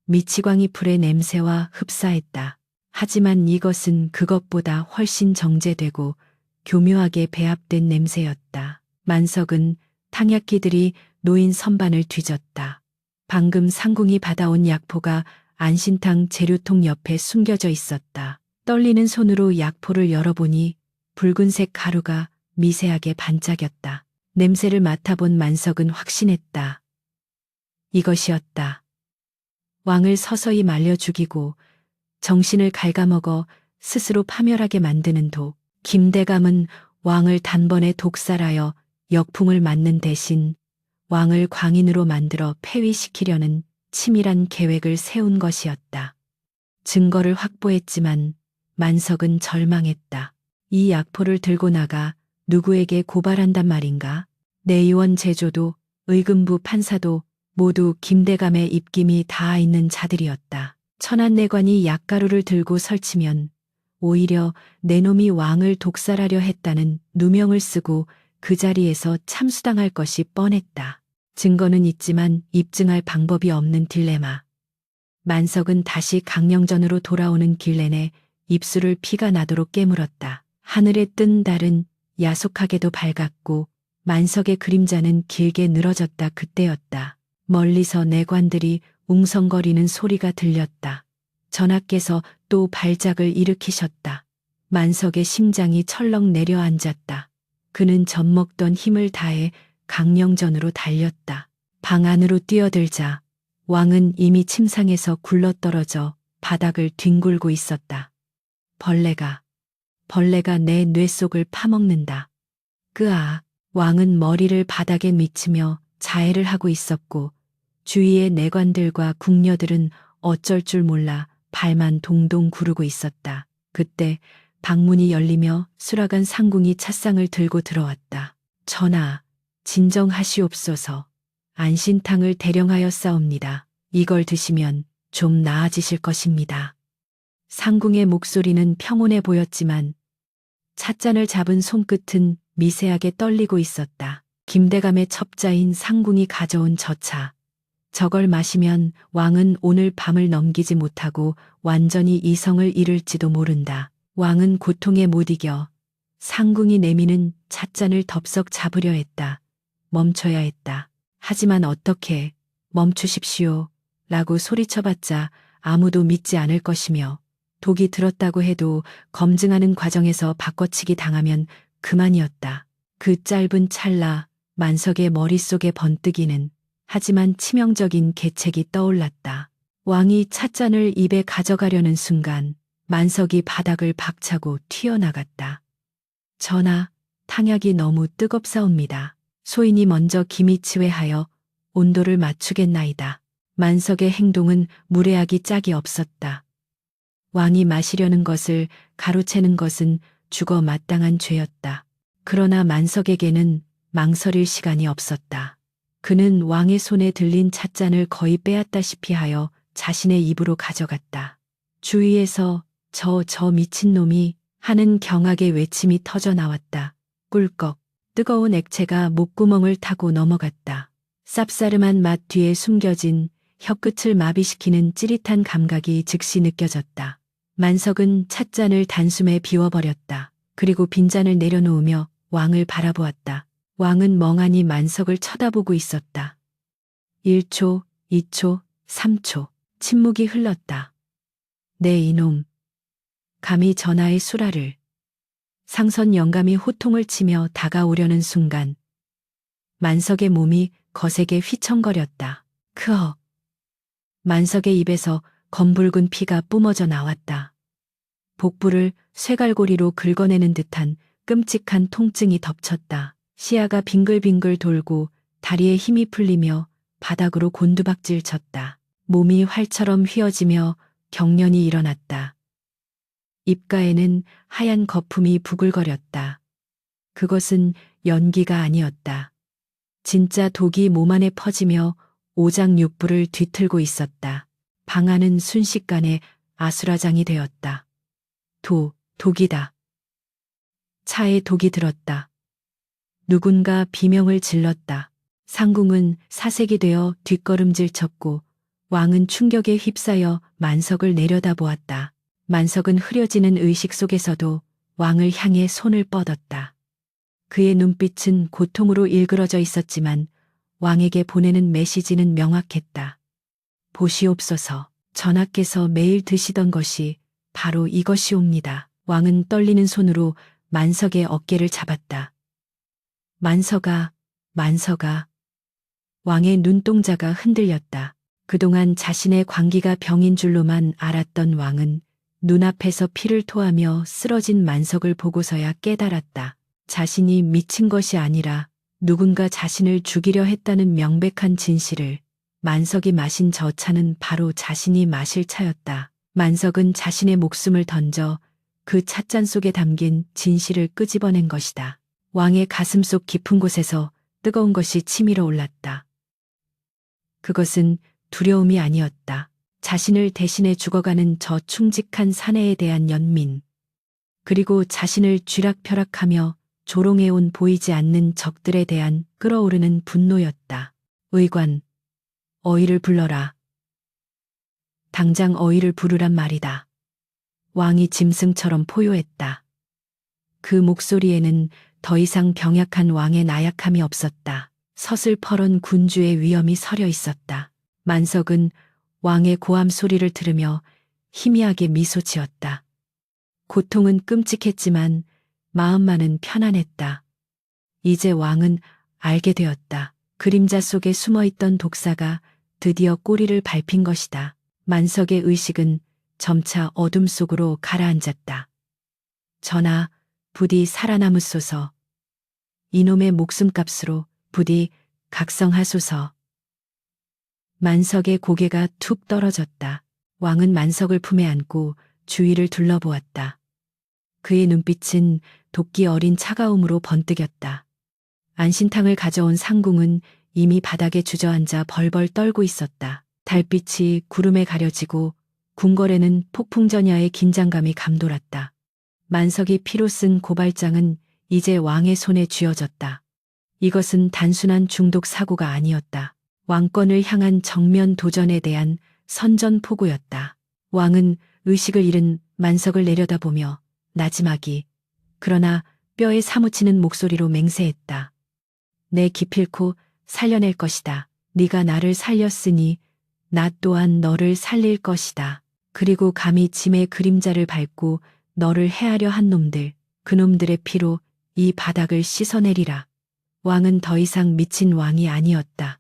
미치광이 풀의 냄새와 흡사했다. 하지만 이것은 그것보다 훨씬 정제되고 교묘하게 배합된 냄새였다. 만석은 탕약기들이 놓인 선반을 뒤졌다. 방금 상궁이 받아온 약포가 안신탕 재료통 옆에 숨겨져 있었다. 떨리는 손으로 약포를 열어보니 붉은색 가루가 미세하게 반짝였다. 냄새를 맡아본 만석은 확신했다. 이것이었다. 왕을 서서히 말려 죽이고 정신을 갉아먹어 스스로 파멸하게 만드는 독. 김대감은 왕을 단번에 독살하여 역풍을 맞는 대신 왕을 광인으로 만들어 폐위시키려는 치밀한 계획을 세운 것이었다. 증거를 확보했지만 만석은 절망했다. 이 약포를 들고 나가 누구에게 고발한단 말인가? 내의원 제조도 의금부 판사도 모두 김대감의 입김이 닿아 있는 자들이었다. 천안내관이 약가루를 들고 설치면 오히려 내 놈이 왕을 독살하려 했다는 누명을 쓰고 그 자리에서 참수당할 것이 뻔했다. 증거는 있지만 입증할 방법이 없는 딜레마. 만석은 다시 강령전으로 돌아오는 길 내내 입술을 피가 나도록 깨물었다. 하늘에 뜬 달은 야속하게도 밝았고 만석의 그림자는 길게 늘어졌다. 그때였다. 멀리서 내관들이 웅성거리는 소리가 들렸다. 전하께서 또 발작을 일으키셨다. 만석의 심장이 철렁 내려앉았다. 그는 젖먹던 힘을 다해 강령전으로 달렸다. 방 안으로 뛰어들자 왕은 이미 침상에서 굴러떨어져 바닥을 뒹굴고 있었다. 벌레가 내 뇌 속을 파먹는다. 끄아. 왕은 머리를 바닥에 미치며 자해를 하고 있었고 주위의 내관들과 궁녀들은 어쩔 줄 몰라 발만 동동 구르고 있었다. 그때 방문이 열리며 수라간 상궁이 찻상을 들고 들어왔다. 전하, 진정하시옵소서. 안신탕을 대령하여 싸웁니다. 이걸 드시면 좀 나아지실 것입니다. 상궁의 목소리는 평온해 보였지만 찻잔을 잡은 손끝은 미세하게 떨리고 있었다. 김대감의 첩자인 상궁이 가져온 저 차. 저걸 마시면 왕은 오늘 밤을 넘기지 못하고 완전히 이성을 잃을지도 모른다. 왕은 고통에 못 이겨 상궁이 내미는 찻잔을 덥석 잡으려 했다. 멈춰야 했다. 하지만 어떻게 멈추십시오 라고 소리쳐봤자 아무도 믿지 않을 것이며 독이 들었다고 해도 검증하는 과정에서 바꿔치기 당하면 그만이었다. 그 짧은 찰나 만석의 머릿속에 번뜩이는 하지만 치명적인 계책이 떠올랐다. 왕이 찻잔을 입에 가져가려는 순간 만석이 바닥을 박차고 튀어나갔다. 전하, 탕약이 너무 뜨겁사옵니다. 소인이 먼저 기미 치회하여 온도를 맞추겠나이다. 만석의 행동은 무례하기 짝이 없었다. 왕이 마시려는 것을 가로채는 것은 죽어 마땅한 죄였다. 그러나 만석에게는 망설일 시간이 없었다. 그는 왕의 손에 들린 찻잔을 거의 빼앗다시피 하여 자신의 입으로 가져갔다. 주위에서 저 미친놈이 하는 경악의 외침이 터져 나왔다. 꿀꺽. 뜨거운 액체가 목구멍을 타고 넘어갔다. 쌉싸름한 맛 뒤에 숨겨진 혀끝을 마비시키는 찌릿한 감각이 즉시 느껴졌다. 만석은 찻잔을 단숨에 비워버렸다. 그리고 빈잔을 내려놓으며 왕을 바라보았다. 왕은 멍하니 만석을 쳐다보고 있었다. 1초, 2초, 3초. 침묵이 흘렀다. 네 이놈. 감히 전하의 수라를. 상선 영감이 호통을 치며 다가오려는 순간 만석의 몸이 거세게 휘청거렸다. 크어. 만석의 입에서 검붉은 피가 뿜어져 나왔다. 복부를 쇠갈고리로 긁어내는 듯한 끔찍한 통증이 덮쳤다. 시야가 빙글빙글 돌고 다리에 힘이 풀리며 바닥으로 곤두박질 쳤다. 몸이 활처럼 휘어지며 경련이 일어났다. 입가에는 하얀 거품이 부글거렸다. 그것은 연기가 아니었다. 진짜 독이 몸 안에 퍼지며 오장육부를 뒤틀고 있었다. 방 안은 순식간에 아수라장이 되었다. 독이다. 차에 독이 들었다. 누군가 비명을 질렀다. 상궁은 사색이 되어 뒷걸음질 쳤고 왕은 충격에 휩싸여 만석을 내려다보았다. 만석은 흐려지는 의식 속에서도 왕을 향해 손을 뻗었다. 그의 눈빛은 고통으로 일그러져 있었지만 왕에게 보내는 메시지는 명확했다. 보시옵소서. 전하께서 매일 드시던 것이 바로 이것이옵니다. 왕은 떨리는 손으로 만석의 어깨를 잡았다. 만석아, 만석아. 왕의 눈동자가 흔들렸다. 그동안 자신의 광기가 병인 줄로만 알았던 왕은 눈앞에서 피를 토하며 쓰러진 만석을 보고서야 깨달았다. 자신이 미친 것이 아니라 누군가 자신을 죽이려 했다는 명백한 진실을. 만석이 마신 저 차는 바로 자신이 마실 차였다. 만석은 자신의 목숨을 던져 그 찻잔 속에 담긴 진실을 끄집어낸 것이다. 왕의 가슴속 깊은 곳에서 뜨거운 것이 치밀어 올랐다. 그것은 두려움이 아니었다. 자신을 대신해 죽어가는 저 충직한 사내에 대한 연민, 그리고 자신을 쥐락펴락하며 조롱해온 보이지 않는 적들에 대한 끓어오르는 분노였다. 의관, 어의를 불러라. 당장 어의를 부르란 말이다. 왕이 짐승처럼 포효했다. 그 목소리에는 더 이상 병약한 왕의 나약함이 없었다. 서슬퍼런 군주의 위엄이 서려 있었다. 만석은 왕의 고함 소리를 들으며 희미하게 미소 지었다. 고통은 끔찍했지만 마음만은 편안했다. 이제 왕은 알게 되었다. 그림자 속에 숨어있던 독사가 드디어 꼬리를 밟힌 것이다. 만석의 의식은 점차 어둠 속으로 가라앉았다. 전하, 부디 살아남으소서. 이놈의 목숨값으로 부디 각성하소서. 만석의 고개가 툭 떨어졌다. 왕은 만석을 품에 안고 주위를 둘러보았다. 그의 눈빛은 도끼 어린 차가움으로 번뜩였다. 안신탕을 가져온 상궁은 이미 바닥에 주저앉아 벌벌 떨고 있었다. 달빛이 구름에 가려지고 궁궐에는 폭풍전야의 긴장감이 감돌았다. 만석이 피로 쓴 고발장은 이제 왕의 손에 쥐어졌다. 이것은 단순한 중독 사고가 아니었다. 왕권을 향한 정면 도전에 대한 선전포고였다. 왕은 의식을 잃은 만석을 내려다보며 나지막이, 그러나 뼈에 사무치는 목소리로 맹세했다. 내 기필코 살려낼 것이다. 네가 나를 살렸으니 나 또한 너를 살릴 것이다. 그리고 감히 짐의 그림자를 밟고 너를 해하려 한 놈들, 그놈들의 피로 이 바닥을 씻어내리라. 왕은 더 이상 미친 왕이 아니었다.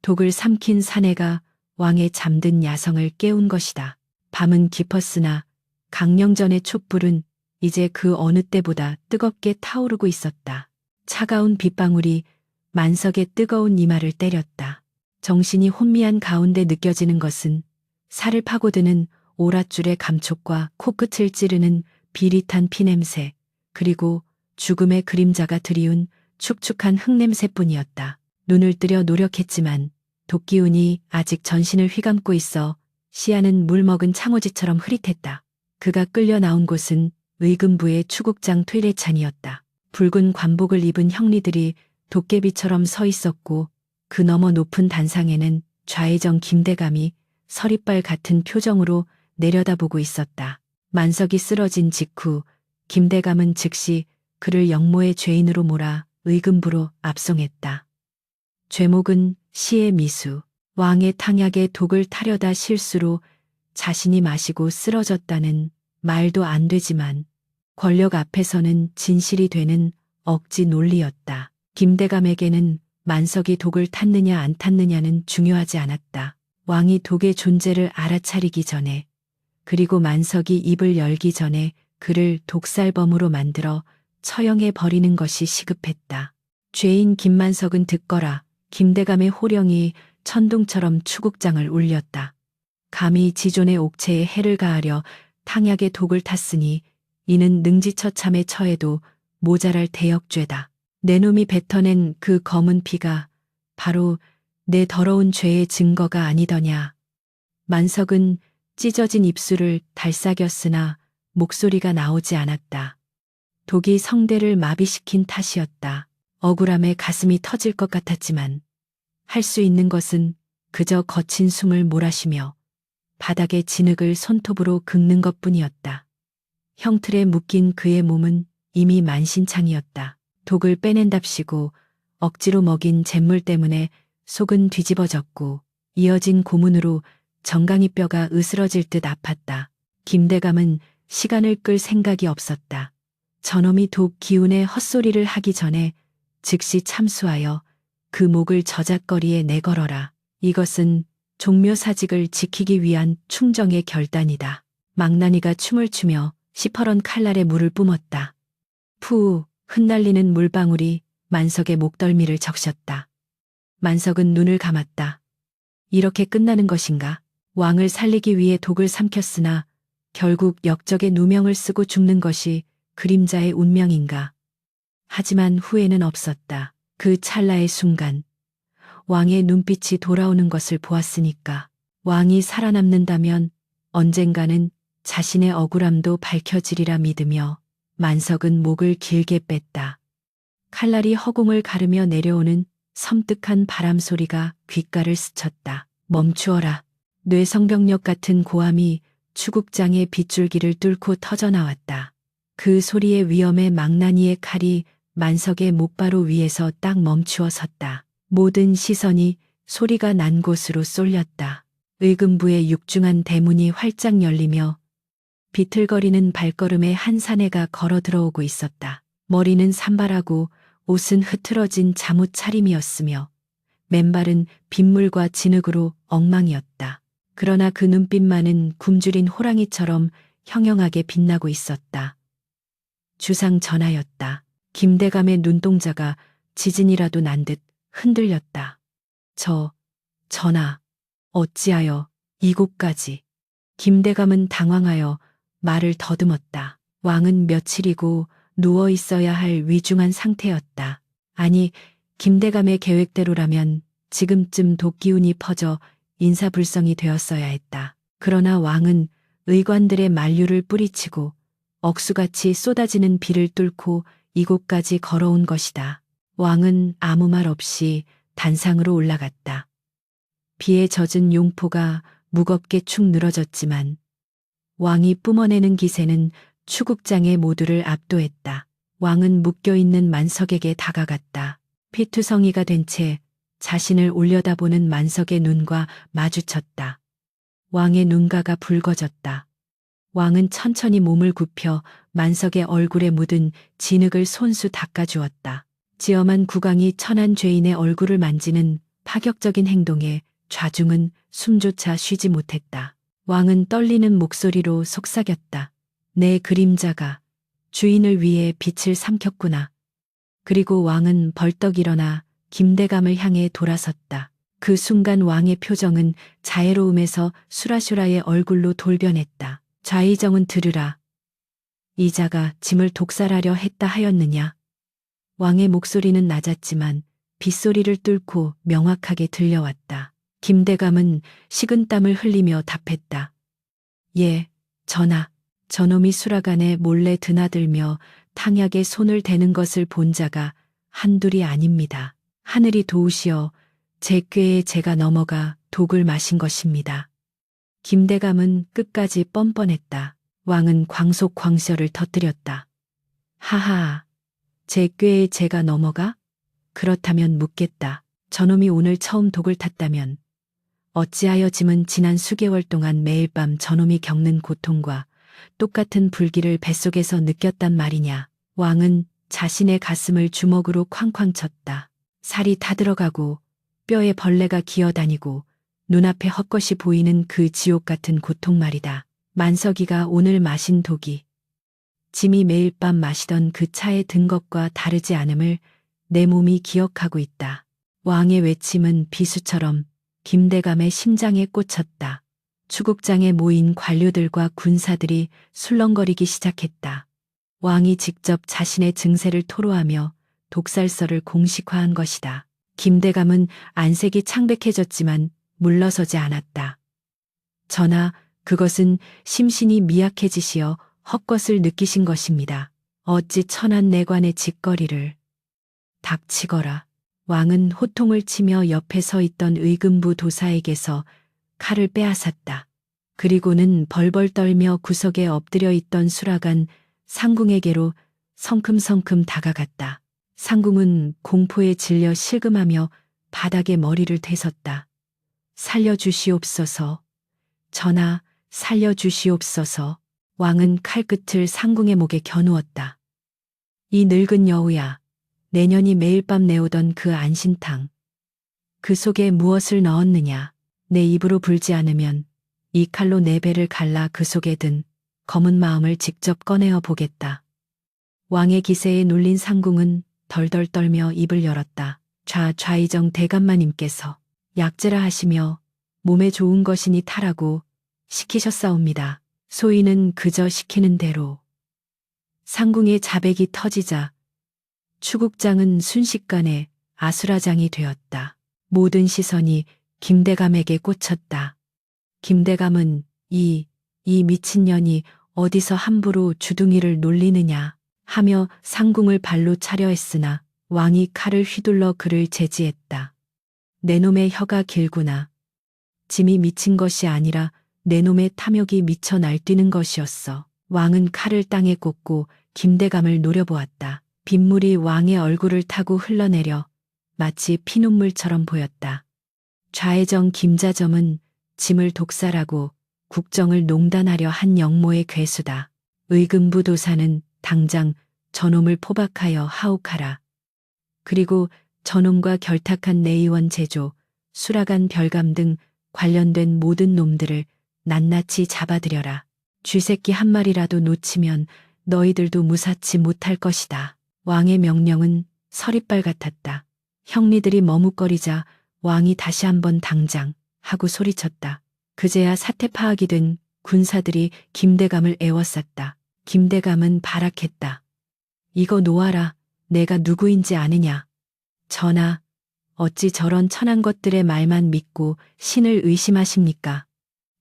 독을 삼킨 사내가 왕의 잠든 야성을 깨운 것이다. 밤은 깊었으나 강령전의 촛불은 이제 그 어느 때보다 뜨겁게 타오르고 있었다. 차가운 빗방울이 만석의 뜨거운 이마를 때렸다. 정신이 혼미한 가운데 느껴지는 것은 살을 파고드는 오랏줄의 감촉과 코끝을 찌르는 비릿한 피냄새, 그리고 죽음의 그림자가 드리운 축축한 흙냄새뿐이었다. 눈을 뜨려 노력했지만 도끼운이 아직 전신을 휘감고 있어 시야는 물먹은 창호지처럼 흐릿했다. 그가 끌려 나온 곳은 의금부의 추국장 퇴례찬이었다. 붉은 관복을 입은 형리들이 도깨비처럼 서 있었고 그 너머 높은 단상에는 좌회정 김대감이 서리빨 같은 표정으로 내려다보고 있었다. 만석이 쓰러진 직후 김대감은 즉시 그를 영모의 죄인으로 몰아 의금부로 압송했다. 죄목은 시의 미수, 왕의 탕약에 독을 타려다 실수로 자신이 마시고 쓰러졌다는 말도 안 되지만 권력 앞에서는 진실이 되는 억지 논리였다. 김대감에게는 만석이 독을 탔느냐 안 탔느냐는 중요하지 않았다. 왕이 독의 존재를 알아차리기 전에, 그리고 만석이 입을 열기 전에 그를 독살범으로 만들어 처형해 버리는 것이 시급했다. 죄인 김만석은 듣거라. 김대감의 호령이 천둥처럼 추국장을 울렸다. 감히 지존의 옥체에 해를 가하려 탕약에 독을 탔으니 이는 능지처참에 처해도 모자랄 대역죄다. 내 놈이 뱉어낸 그 검은 피가 바로 내 더러운 죄의 증거가 아니더냐. 만석은 찢어진 입술을 달싹였으나 목소리가 나오지 않았다. 독이 성대를 마비시킨 탓이었다. 억울함에 가슴이 터질 것 같았지만 할 수 있는 것은 그저 거친 숨을 몰아쉬며 바닥에 진흙을 손톱으로 긁는 것뿐이었다. 형틀에 묶인 그의 몸은 이미 만신창이었다. 독을 빼낸답시고 억지로 먹인 잿물 때문에 속은 뒤집어졌고 이어진 고문으로 정강이 뼈가 으스러질 듯 아팠다. 김대감은 시간을 끌 생각이 없었다. 저놈이 독 기운에 헛소리를 하기 전에 즉시 참수하여 그 목을 저잣거리에 내걸어라. 이것은 종묘사직을 지키기 위한 충정의 결단이다. 망나니가 춤을 추며 시퍼런 칼날에 물을 뿜었다. 푸 흩날리는 물방울이 만석의 목덜미를 적셨다. 만석은 눈을 감았다. 이렇게 끝나는 것인가? 왕을 살리기 위해 독을 삼켰으나 결국 역적의 누명을 쓰고 죽는 것이 그림자의 운명인가? 하지만 후회는 없었다. 그 찰나의 순간 왕의 눈빛이 돌아오는 것을 보았으니까. 왕이 살아남는다면 언젠가는 자신의 억울함도 밝혀지리라 믿으며 만석은 목을 길게 뺐다. 칼날이 허공을 가르며 내려오는 섬뜩한 바람 소리가 귓가를 스쳤다. 멈추어라. 뇌성병력 같은 고함이 추국장의 빗줄기를 뚫고 터져나왔다. 그 소리의 위엄에 망나니의 칼이 만석의 목바로 위에서 딱 멈추어 섰다. 모든 시선이 소리가 난 곳으로 쏠렸다. 의금부의 육중한 대문이 활짝 열리며 비틀거리는 발걸음에 한 사내가 걸어 들어오고 있었다. 머리는 산발하고 옷은 흐트러진 잠옷 차림이었으며 맨발은 빗물과 진흙으로 엉망이었다. 그러나 그 눈빛만은 굶주린 호랑이처럼 형형하게 빛나고 있었다. 주상 전하였다. 김대감의 눈동자가 지진이라도 난 듯 흔들렸다. 전하, 어찌하여 이곳까지? 김대감은 당황하여 말을 더듬었다. 왕은 며칠이고 누워 있어야 할 위중한 상태였다. 아니, 김대감의 계획대로라면 지금쯤 독기운이 퍼져 인사불성이 되었어야 했다. 그러나 왕은 의관들의 만류를 뿌리치고 억수같이 쏟아지는 비를 뚫고 이곳까지 걸어온 것이다. 왕은 아무 말 없이 단상으로 올라갔다. 비에 젖은 용포가 무겁게 축 늘어졌지만 왕이 뿜어내는 기세는 추국장의 모두를 압도했다. 왕은 묶여있는 만석에게 다가갔다. 피투성이가 된 채 자신을 올려다보는 만석의 눈과 마주쳤다. 왕의 눈가가 붉어졌다. 왕은 천천히 몸을 굽혀 만석의 얼굴에 묻은 진흙을 손수 닦아주었다. 지엄한 국왕이 천한 죄인의 얼굴을 만지는 파격적인 행동에 좌중은 숨조차 쉬지 못했다. 왕은 떨리는 목소리로 속삭였다. 내 그림자가 주인을 위해 빛을 삼켰구나. 그리고 왕은 벌떡 일어나 김대감을 향해 돌아섰다. 그 순간 왕의 표정은 자애로움에서 수라슈라의 얼굴로 돌변했다. 좌의정은 들으라. 이 자가 짐을 독살하려 했다 하였느냐? 왕의 목소리는 낮았지만 빗소리를 뚫고 명확하게 들려왔다. 김대감은 식은땀을 흘리며 답했다. 예, 전하. 저놈이 수라간에 몰래 드나들며 탕약에 손을 대는 것을 본 자가 한둘이 아닙니다. 하늘이 도우시어 제 꾀에 제가 넘어가 독을 마신 것입니다. 김대감은 끝까지 뻔뻔했다. 왕은 광속광셔를 터뜨렸다. 하하, 제 꾀에 제가 넘어가? 그렇다면 묻겠다. 저놈이 오늘 처음 독을 탔다면 어찌하여 짐은 지난 수개월 동안 매일 밤 저놈이 겪는 고통과 똑같은 불길을 뱃속에서 느꼈단 말이냐. 왕은 자신의 가슴을 주먹으로 쾅쾅 쳤다. 살이 타들어가고 뼈에 벌레가 기어다니고 눈앞에 헛것이 보이는 그 지옥 같은 고통 말이다. 만석이가 오늘 마신 독이 짐이 매일 밤 마시던 그 차에 든 것과 다르지 않음을 내 몸이 기억하고 있다. 왕의 외침은 비수처럼 김대감의 심장에 꽂혔다. 추국장에 모인 관료들과 군사들이 술렁거리기 시작했다. 왕이 직접 자신의 증세를 토로하며 독살설을 공식화한 것이다. 김대감은 안색이 창백해졌지만 물러서지 않았다. 전하, 그것은 심신이 미약해지시어 헛것을 느끼신 것입니다. 어찌 천한 내관의 짓거리를. 닥치거라. 왕은 호통을 치며 옆에 서 있던 의금부 도사에게서 칼을 빼앗았다. 그리고는 벌벌 떨며 구석에 엎드려 있던 수라간 상궁에게로 성큼성큼 다가갔다. 상궁은 공포에 질려 실금하며 바닥에 머리를 대섰다. 살려주시옵소서. 전하, 살려주시옵소서. 왕은 칼끝을 상궁의 목에 겨누었다. 이 늙은 여우야, 내년이 매일 밤 내오던 그 안신탕. 그 속에 무엇을 넣었느냐? 내 입으로 불지 않으면 이 칼로 내 배를 갈라 그 속에 든 검은 마음을 직접 꺼내어 보겠다. 왕의 기세에 눌린 상궁은 덜덜 떨며 입을 열었다. 좌의정 대감마님께서 약재라 하시며 몸에 좋은 것이니 타라고 시키셨사옵니다. 소인은 그저 시키는 대로. 상궁의 자백이 터지자 추국장은 순식간에 아수라장이 되었다. 모든 시선이 김대감에게 꽂혔다. 김대감은 이 미친년이 어디서 함부로 주둥이를 놀리느냐 하며 상궁을 발로 차려 했으나 왕이 칼을 휘둘러 그를 제지했다. 내 놈의 혀가 길구나. 짐이 미친 것이 아니라 내 놈의 탐욕이 미쳐 날뛰는 것이었어. 왕은 칼을 땅에 꽂고 김대감을 노려보았다. 빗물이 왕의 얼굴을 타고 흘러내려 마치 피눈물처럼 보였다. 좌의정 김자점은 짐을 독살하고 국정을 농단하려 한 영모의 괴수다. 의금부도사는 당장 저놈을 포박하여 하옥하라. 그리고 저놈과 결탁한 내의원 제조, 수라간 별감 등 관련된 모든 놈들을 낱낱이 잡아들여라. 쥐새끼 한 마리라도 놓치면 너희들도 무사치 못할 것이다. 왕의 명령은 서리빨 같았다. 형리들이 머뭇거리자 왕이 다시 한번 당장 하고 소리쳤다. 그제야 사태 파악이 된 군사들이 김대감을 에워쌌다. 김대감은 발악했다. 이거 놓아라. 내가 누구인지 아느냐. 전하, 어찌 저런 천한 것들의 말만 믿고 신을 의심하십니까?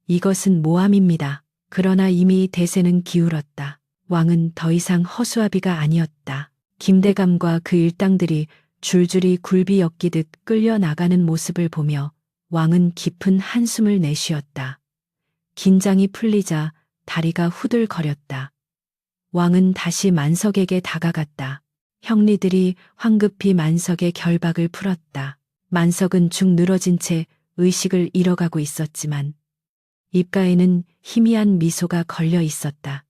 이것은 모함입니다. 그러나 이미 대세는 기울었다. 왕은 더 이상 허수아비가 아니었다. 김대감과 그 일당들이 줄줄이 굴비 엮이듯 끌려나가는 모습을 보며 왕은 깊은 한숨을 내쉬었다. 긴장이 풀리자 다리가 후들거렸다. 왕은 다시 만석에게 다가갔다. 형리들이 황급히 만석의 결박을 풀었다. 만석은 축 늘어진 채 의식을 잃어가고 있었지만 입가에는 희미한 미소가 걸려 있었다.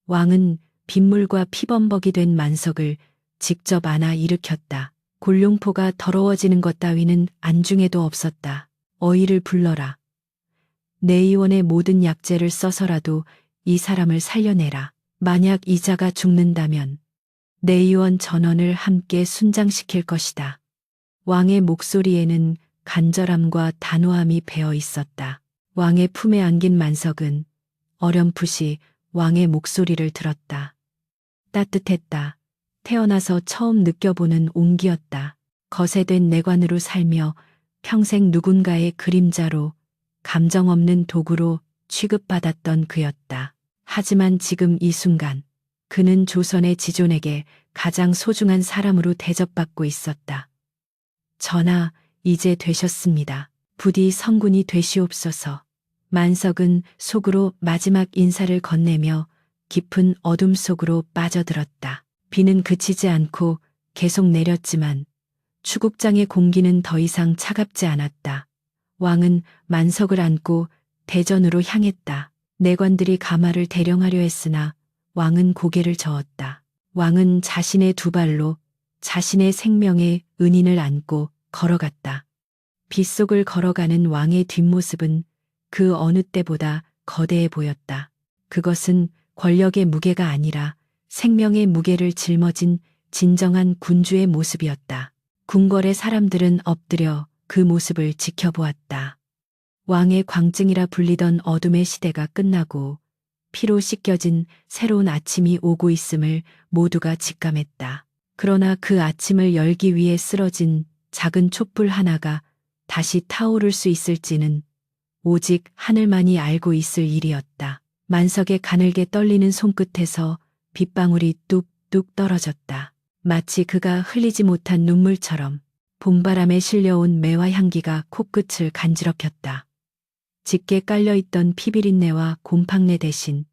왕은 빗물과 피범벅이 된 만석을 직접 안아 일으켰다. 골룡포가 더러워지는 것 따위는 안중에도 없었다. 어이를 불러라. 내의원의 모든 약재를 써서라도 이 사람을 살려내라. 만약 이자가 죽는다면 내의원 전원을 함께 순장시킬 것이다. 왕의 목소리에는 간절함과 단호함이 배어 있었다. 왕의 품에 안긴 만석은 어렴풋이 왕의 목소리를 들었다. 따뜻했다. 태어나서 처음 느껴보는 온기였다. 거세된 내관으로 살며 평생 누군가의 그림자로 감정 없는 도구로 취급받았던 그였다. 하지만 지금 이 순간 그는 조선의 지존에게 가장 소중한 사람으로 대접받고 있었다. 전하, 이제 되셨습니다. 부디 성군이 되시옵소서. 만석은 속으로 마지막 인사를 건네며 깊은 어둠 속으로 빠져들었다. 비는 그치지 않고 계속 내렸지만 추국장의 공기는 더 이상 차갑지 않았다. 왕은 만석을 안고 대전으로 향했다. 내관들이 가마를 대령하려 했으나 왕은 고개를 저었다. 왕은 자신의 두 발로 자신의 생명의 은인을 안고 걸어갔다. 빗속을 걸어가는 왕의 뒷모습은 그 어느 때보다 거대해 보였다. 그것은 권력의 무게가 아니라 생명의 무게를 짊어진 진정한 군주의 모습이었다. 궁궐의 사람들은 엎드려 그 모습을 지켜보았다. 왕의 광증이라 불리던 어둠의 시대가 끝나고 피로 씻겨진 새로운 아침이 오고 있음을 모두가 직감했다. 그러나 그 아침을 열기 위해 쓰러진 작은 촛불 하나가 다시 타오를 수 있을지는 오직 하늘만이 알고 있을 일이었다. 만석의 가늘게 떨리는 손끝에서 빗방울이 뚝뚝 떨어졌다. 마치 그가 흘리지 못한 눈물처럼 봄바람에 실려온 매화 향기가 코끝을 간지럽혔다. 짙게 깔려있던 피비린내와 곰팡내 대신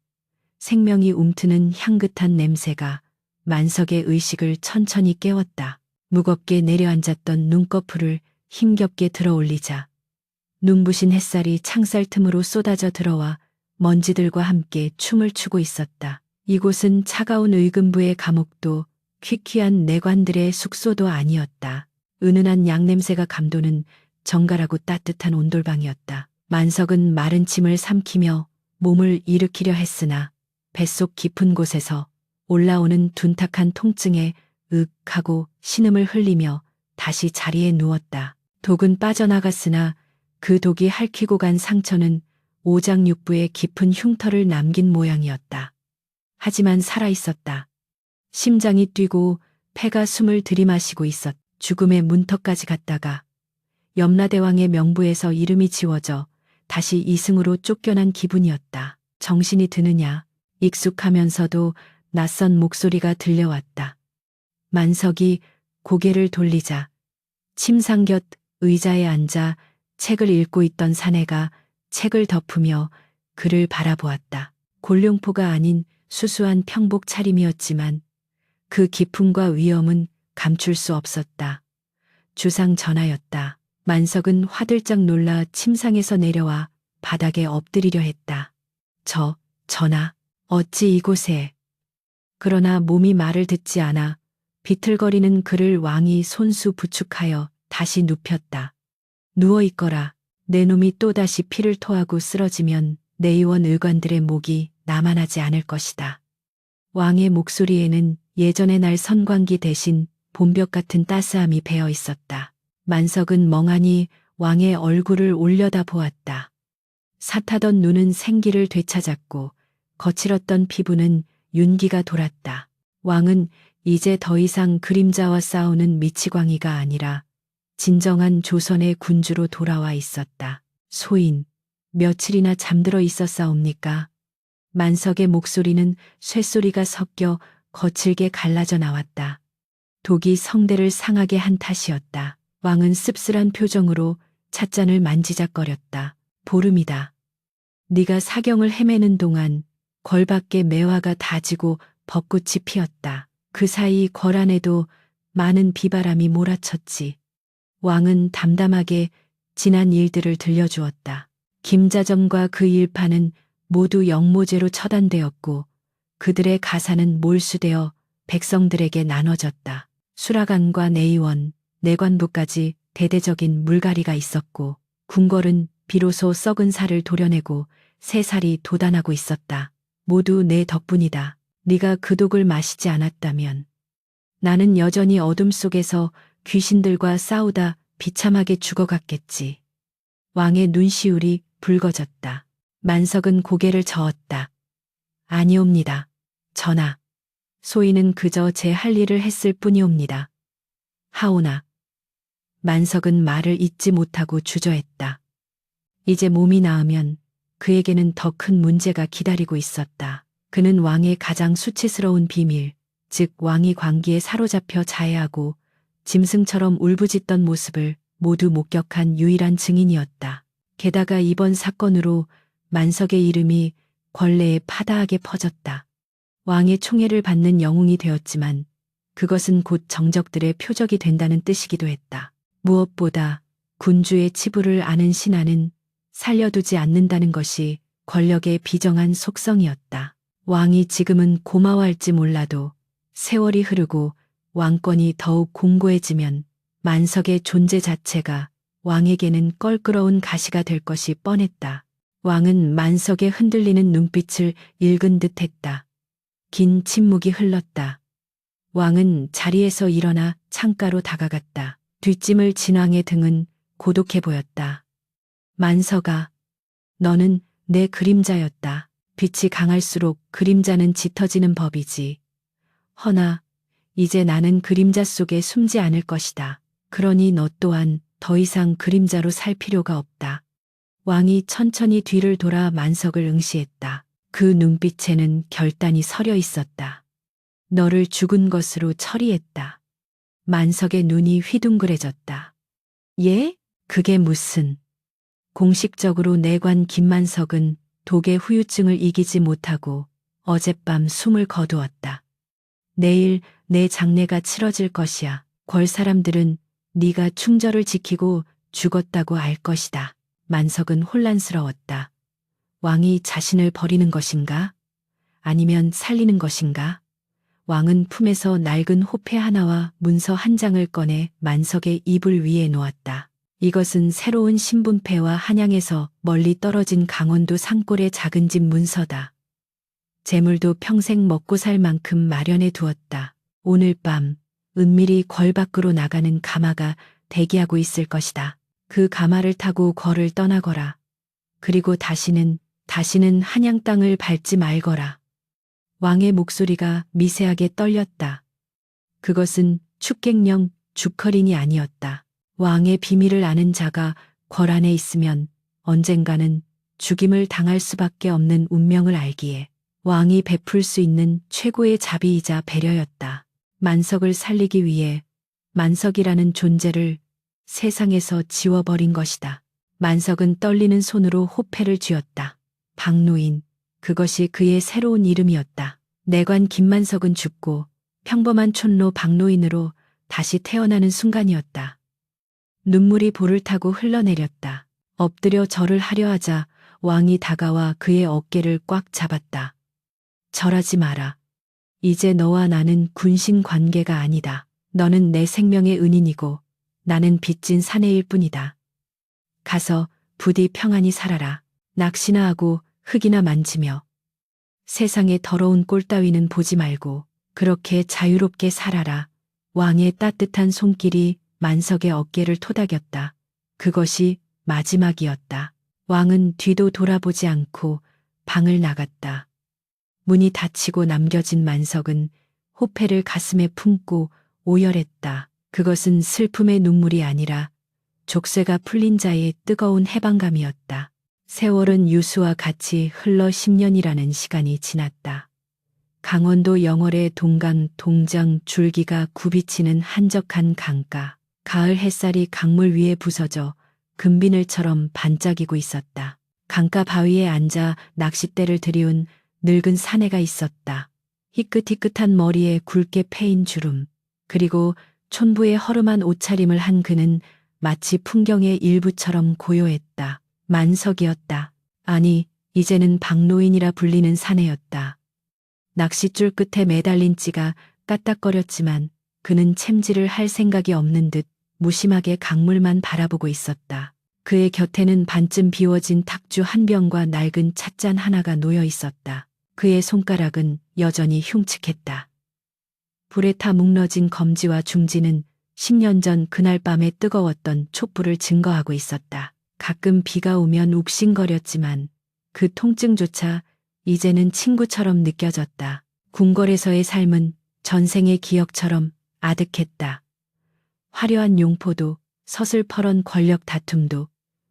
생명이 움트는 향긋한 냄새가 만석의 의식을 천천히 깨웠다. 무겁게 내려앉았던 눈꺼풀을 힘겹게 들어 올리자 눈부신 햇살이 창살 틈으로 쏟아져 들어와 먼지들과 함께 춤을 추고 있었다. 이곳은 차가운 의금부의 감옥도 퀴퀴한 내관들의 숙소도 아니었다. 은은한 양냄새가 감도는 정갈하고 따뜻한 온돌방이었다. 만석은 마른 침을 삼키며 몸을 일으키려 했으나 뱃속 깊은 곳에서 올라오는 둔탁한 통증에 윽 하고 신음을 흘리며 다시 자리에 누웠다. 독은 빠져나갔으나 그 독이 핥히고 간 상처는 오장육부에 깊은 흉터를 남긴 모양이었다. 하지만 살아있었다. 심장이 뛰고 폐가 숨을 들이마시고 있었. 죽음의 문턱까지 갔다가 염라대왕의 명부에서 이름이 지워져 다시 이승으로 쫓겨난 기분이었다. 정신이 드느냐. 익숙하면서도 낯선 목소리가 들려왔다. 만석이 고개를 돌리자 침상 곁 의자에 앉아 책을 읽고 있던 사내가 책을 덮으며 그를 바라보았다. 골룡포가 아닌 수수한 평복 차림이었지만 그 기품과 위엄은 감출 수 없었다. 주상 전하였다. 만석은 화들짝 놀라 침상에서 내려와 바닥에 엎드리려 했다. 전하, 어찌 이곳에. 그러나 몸이 말을 듣지 않아 비틀거리는 그를 왕이 손수 부축하여 다시 눕혔다. 누워있거라. 내 놈이 또다시 피를 토하고 쓰러지면 내의원 의관들의 목이 남아나지 않을 것이다. 왕의 목소리에는 예전의 날 선광기 대신 봄볕 같은 따스함이 배어 있었다. 만석은 멍하니 왕의 얼굴을 올려다 보았다. 삿하던 눈은 생기를 되찾았고 거칠었던 피부는 윤기가 돌았다. 왕은 이제 더 이상 그림자와 싸우는 미치광이가 아니라 진정한 조선의 군주로 돌아와 있었다. 소인, 며칠이나 잠들어 있었사옵니까? 만석의 목소리는 쇳소리가 섞여 거칠게 갈라져 나왔다. 독이 성대를 상하게 한 탓이었다. 왕은 씁쓸한 표정으로 찻잔을 만지작거렸다. 보름이다. 네가 사경을 헤매는 동안 궐 밖에 매화가 다지고 벚꽃이 피었다. 그 사이 궐 안에도 많은 비바람이 몰아쳤지. 왕은 담담하게 지난 일들을 들려주었다. 김자점과 그 일파는 모두 영모제로 처단되었고 그들의 가사는 몰수되어 백성들에게 나눠졌다. 수라간과 내의원, 내관부까지 대대적인 물갈이가 있었고 궁궐은 비로소 썩은 살을 도려내고 새 살이 돋아나고 있었다. 모두 내 덕분이다. 네가 그 독을 마시지 않았다면 나는 여전히 어둠 속에서 귀신들과 싸우다 비참하게 죽어갔겠지. 왕의 눈시울이 붉어졌다. 만석은 고개를 저었다. 아니옵니다. 전하. 소인은 그저 제 할 일을 했을 뿐이옵니다. 하오나. 만석은 말을 잇지 못하고 주저했다. 이제 몸이 나으면 그에게는 더 큰 문제가 기다리고 있었다. 그는 왕의 가장 수치스러운 비밀, 즉 왕이 광기에 사로잡혀 자해하고 짐승처럼 울부짖던 모습을 모두 목격한 유일한 증인이었다. 게다가 이번 사건으로 만석의 이름이 권례에 파다하게 퍼졌다. 왕의 총애를 받는 영웅이 되었지만 그것은 곧 정적들의 표적이 된다는 뜻이기도 했다. 무엇보다 군주의 치부를 아는 신하는 살려두지 않는다는 것이 권력의 비정한 속성이었다. 왕이 지금은 고마워할지 몰라도 세월이 흐르고 왕권이 더욱 공고해지면 만석의 존재 자체가 왕에게는 껄끄러운 가시가 될 것이 뻔했다. 왕은 만석의 흔들리는 눈빛을 읽은 듯 했다. 긴 침묵이 흘렀다. 왕은 자리에서 일어나 창가로 다가갔다. 뒷짐을 진 왕의 등은 고독해 보였다. 만석아, 너는 내 그림자였다. 빛이 강할수록 그림자는 짙어지는 법이지. 허나 이제 나는 그림자 속에 숨지 않을 것이다. 그러니 너 또한 더 이상 그림자로 살 필요가 없다. 왕이 천천히 뒤를 돌아 만석을 응시했다. 그 눈빛에는 결단이 서려 있었다. 너를 죽은 것으로 처리했다. 만석의 눈이 휘둥그레졌다. 예? 그게 무슨? 공식적으로 내관 김만석은 독의 후유증을 이기지 못하고 어젯밤 숨을 거두었다. 내일 내 장례가 치러질 것이야. 궐 사람들은 네가 충절을 지키고 죽었다고 알 것이다. 만석은 혼란스러웠다. 왕이 자신을 버리는 것인가? 아니면 살리는 것인가? 왕은 품에서 낡은 호패 하나와 문서 한 장을 꺼내 만석의 이불 위에 놓았다. 이것은 새로운 신분패와 한양에서 멀리 떨어진 강원도 산골의 작은 집 문서다. 재물도 평생 먹고 살 만큼 마련해 두었다. 오늘 밤 은밀히 궐 밖으로 나가는 가마가 대기하고 있을 것이다. 그 가마를 타고 궐을 떠나거라. 그리고 다시는 한양 땅을 밟지 말거라. 왕의 목소리가 미세하게 떨렸다. 그것은 축객령 주커린이 아니었다. 왕의 비밀을 아는 자가 궐 안에 있으면 언젠가는 죽임을 당할 수밖에 없는 운명을 알기에 왕이 베풀 수 있는 최고의 자비이자 배려였다. 만석을 살리기 위해 만석이라는 존재를 세상에서 지워버린 것이다. 만석은 떨리는 손으로 호패를 쥐었다. 박노인, 그것이 그의 새로운 이름이었다. 내관 김만석은 죽고 평범한 촌로 박노인으로 다시 태어나는 순간이었다. 눈물이 볼을 타고 흘러내렸다. 엎드려 절을 하려 하자 왕이 다가와 그의 어깨를 꽉 잡았다. 절하지 마라. 이제 너와 나는 군신 관계가 아니다. 너는 내 생명의 은인이고 나는 빚진 사내일 뿐이다. 가서 부디 평안히 살아라. 낚시나 하고 흙이나 만지며 세상의 더러운 꼴 따위는 보지 말고 그렇게 자유롭게 살아라. 왕의 따뜻한 손길이 만석의 어깨를 토닥였다. 그것이 마지막이었다. 왕은 뒤도 돌아보지 않고 방을 나갔다. 문이 닫히고 남겨진 만석은 호패를 가슴에 품고 오열했다. 그것은 슬픔의 눈물이 아니라 족쇄가 풀린 자의 뜨거운 해방감이었다. 세월은 유수와 같이 흘러 10년이라는 시간이 지났다. 강원도 영월의 동강 동정 줄기가 굽이치는 한적한 강가. 가을 햇살이 강물 위에 부서져 금비늘처럼 반짝이고 있었다. 강가 바위에 앉아 낚싯대를 들이운 늙은 사내가 있었다. 희끗희끗한 머리에 굵게 패인 주름, 그리고 촌부의 허름한 옷차림을 한 그는 마치 풍경의 일부처럼 고요했다. 만석이었다. 아니, 이제는 박노인이라 불리는 사내였다. 낚싯줄 끝에 매달린 찌가 까딱거렸지만 그는 챔질을 할 생각이 없는 듯 무심하게 강물만 바라보고 있었다. 그의 곁에는 반쯤 비워진 탁주 한 병과 낡은 찻잔 하나가 놓여 있었다. 그의 손가락은 여전히 흉측했다. 불에 타 뭉러진 검지와 중지는 10년 전 그날 밤에 뜨거웠던 촛불을 증거하고 있었다. 가끔 비가 오면 욱신거렸지만 그 통증조차 이제는 친구처럼 느껴졌다. 궁궐에서의 삶은 전생의 기억처럼 아득했다. 화려한 용포도, 서슬퍼런 권력 다툼도,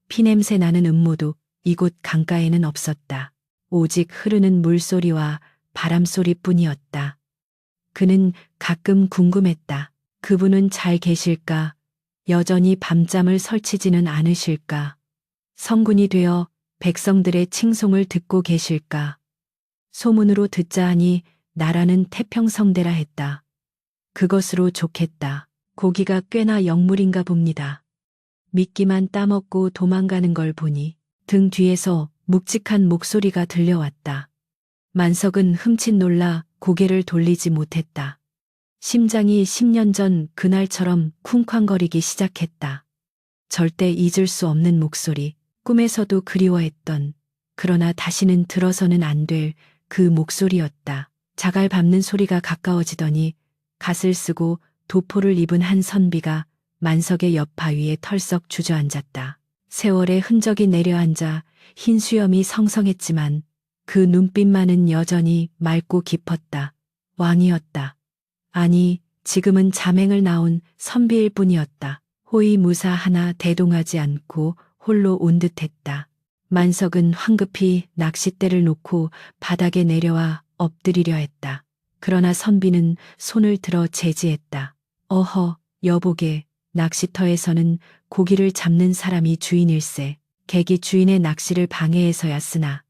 피냄새 나는 음모도 이곳 강가에는 없었다. 오직 흐르는 물소리와 바람소리뿐이었다. 그는 가끔 궁금했다. 그분은 잘 계실까? 여전히 밤잠을 설치지는 않으실까? 성군이 되어 백성들의 칭송을 듣고 계실까? 소문으로 듣자 하니 나라는 태평성대라 했다. 그것으로 좋겠다. 고기가 꽤나 역물인가 봅니다. 미끼만 따먹고 도망가는 걸 보니 등 뒤에서 묵직한 목소리가 들려왔다. 만석은 흠칫 놀라 고개를 돌리지 못했다. 심장이 10년 전 그날처럼 쿵쾅거리기 시작했다. 절대 잊을 수 없는 목소리, 꿈에서도 그리워했던, 그러나 다시는 들어서는 안 될 그 목소리였다. 자갈 밟는 소리가 가까워지더니 갓을 쓰고 도포를 입은 한 선비가 만석의 옆 바위에 털썩 주저앉았다. 세월의 흔적이 내려앉아 흰 수염이 성성했지만 그 눈빛만은 여전히 맑고 깊었다. 왕이었다. 아니, 지금은 자맹을 나온 선비일 뿐이었다. 호위무사 하나 대동하지 않고 홀로 온 듯했다. 만석은 황급히 낚싯대를 놓고 바닥에 내려와 엎드리려 했다. 그러나 선비는 손을 들어 제지했다. 어허, 여보게, 낚시터에서는 고기를 잡는 사람이 주인일세. 객이 주인의 낚시를 방해해서야 쓰나.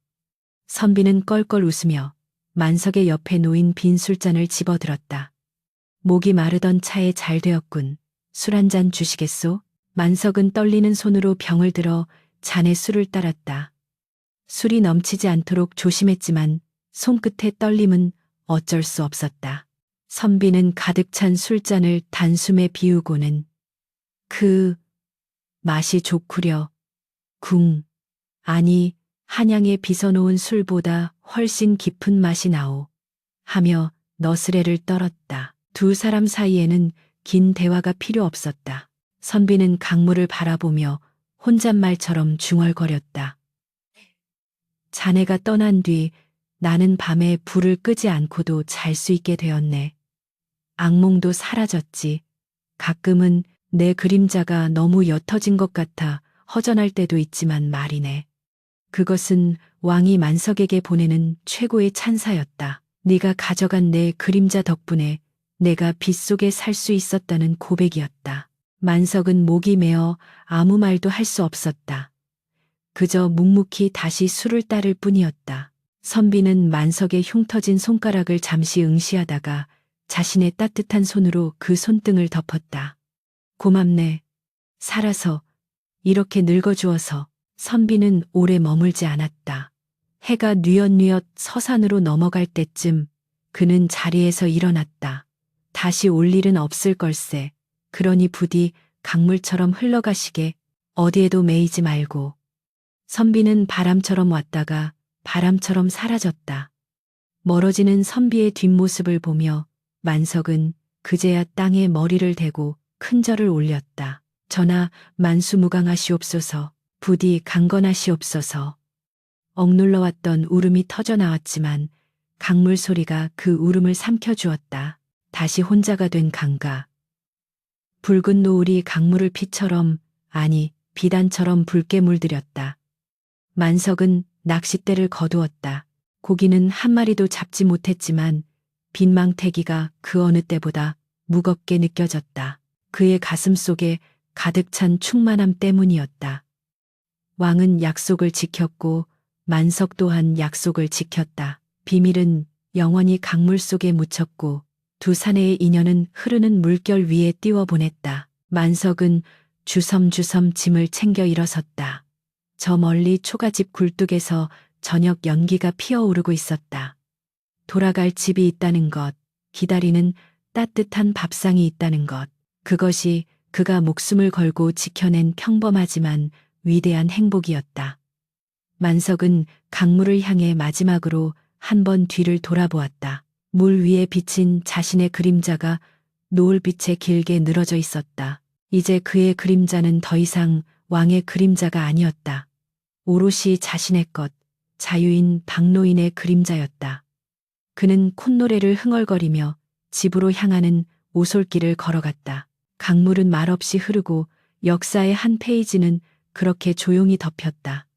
선비는 껄껄 웃으며 만석의 옆에 놓인 빈 술잔을 집어들었다. 목이 마르던 차에 잘 되었군. 술 한 잔 주시겠소? 만석은 떨리는 손으로 병을 들어 잔에 술을 따랐다. 술이 넘치지 않도록 조심했지만 손끝의 떨림은 어쩔 수 없었다. 선비는 가득 찬 술잔을 단숨에 비우고는 그 맛이 좋구려. 아니 한양에 빚어놓은 술보다 훨씬 깊은 맛이 나오. 하며 너스레를 떨었다. 두 사람 사이에는 긴 대화가 필요 없었다. 선비는 강물을 바라보며 혼잣말처럼 중얼거렸다. 자네가 떠난 뒤 나는 밤에 불을 끄지 않고도 잘 수 있게 되었네. 악몽도 사라졌지. 가끔은 내 그림자가 너무 옅어진 것 같아 허전할 때도 있지만 말이네. 그것은 왕이 만석에게 보내는 최고의 찬사였다. 네가 가져간 내 그림자 덕분에 내가 빗속에 살 수 있었다는 고백이었다. 만석은 목이 메어 아무 말도 할 수 없었다. 그저 묵묵히 다시 술을 따를 뿐이었다. 선비는 만석의 흉터진 손가락을 잠시 응시하다가 자신의 따뜻한 손으로 그 손등을 덮었다. 고맙네. 살아서 이렇게 늙어주어서. 선비는 오래 머물지 않았다. 해가 뉘엿뉘엿 서산으로 넘어갈 때쯤 그는 자리에서 일어났다. 다시 올 일은 없을 걸세. 그러니 부디 강물처럼 흘러가시게. 어디에도 매이지 말고. 선비는 바람처럼 왔다가 바람처럼 사라졌다. 멀어지는 선비의 뒷모습을 보며 만석은 그제야 땅에 머리를 대고 큰 절을 올렸다. 전하 만수무강하시옵소서. 부디 강건하시옵소서. 억눌러왔던 울음이 터져나왔지만 강물 소리가 그 울음을 삼켜주었다. 다시 혼자가 된 강가. 붉은 노을이 강물을 피처럼 아니 비단처럼 붉게 물들였다. 만석은 낚싯대를 거두었다. 고기는 한 마리도 잡지 못했지만 빈망태기가 그 어느 때보다 무겁게 느껴졌다. 그의 가슴 속에 가득 찬 충만함 때문이었다. 왕은 약속을 지켰고 만석 또한 약속을 지켰다. 비밀은 영원히 강물 속에 묻혔고 두 사내의 인연은 흐르는 물결 위에 띄워보냈다. 만석은 주섬주섬 짐을 챙겨 일어섰다. 저 멀리 초가집 굴뚝에서 저녁 연기가 피어오르고 있었다. 돌아갈 집이 있다는 것, 기다리는 따뜻한 밥상이 있다는 것, 그것이 그가 목숨을 걸고 지켜낸 평범하지만 위대한 행복이었다. 만석은 강물을 향해 마지막으로 한 번 뒤를 돌아보았다. 물 위에 비친 자신의 그림자가 노을빛에 길게 늘어져 있었다. 이제 그의 그림자는 더 이상 왕의 그림자가 아니었다. 오롯이 자신의 것, 자유인 박노인의 그림자였다. 그는 콧노래를 흥얼거리며 집으로 향하는 오솔길을 걸어갔다. 강물은 말없이 흐르고 역사의 한 페이지는 그렇게 조용히 덮였다.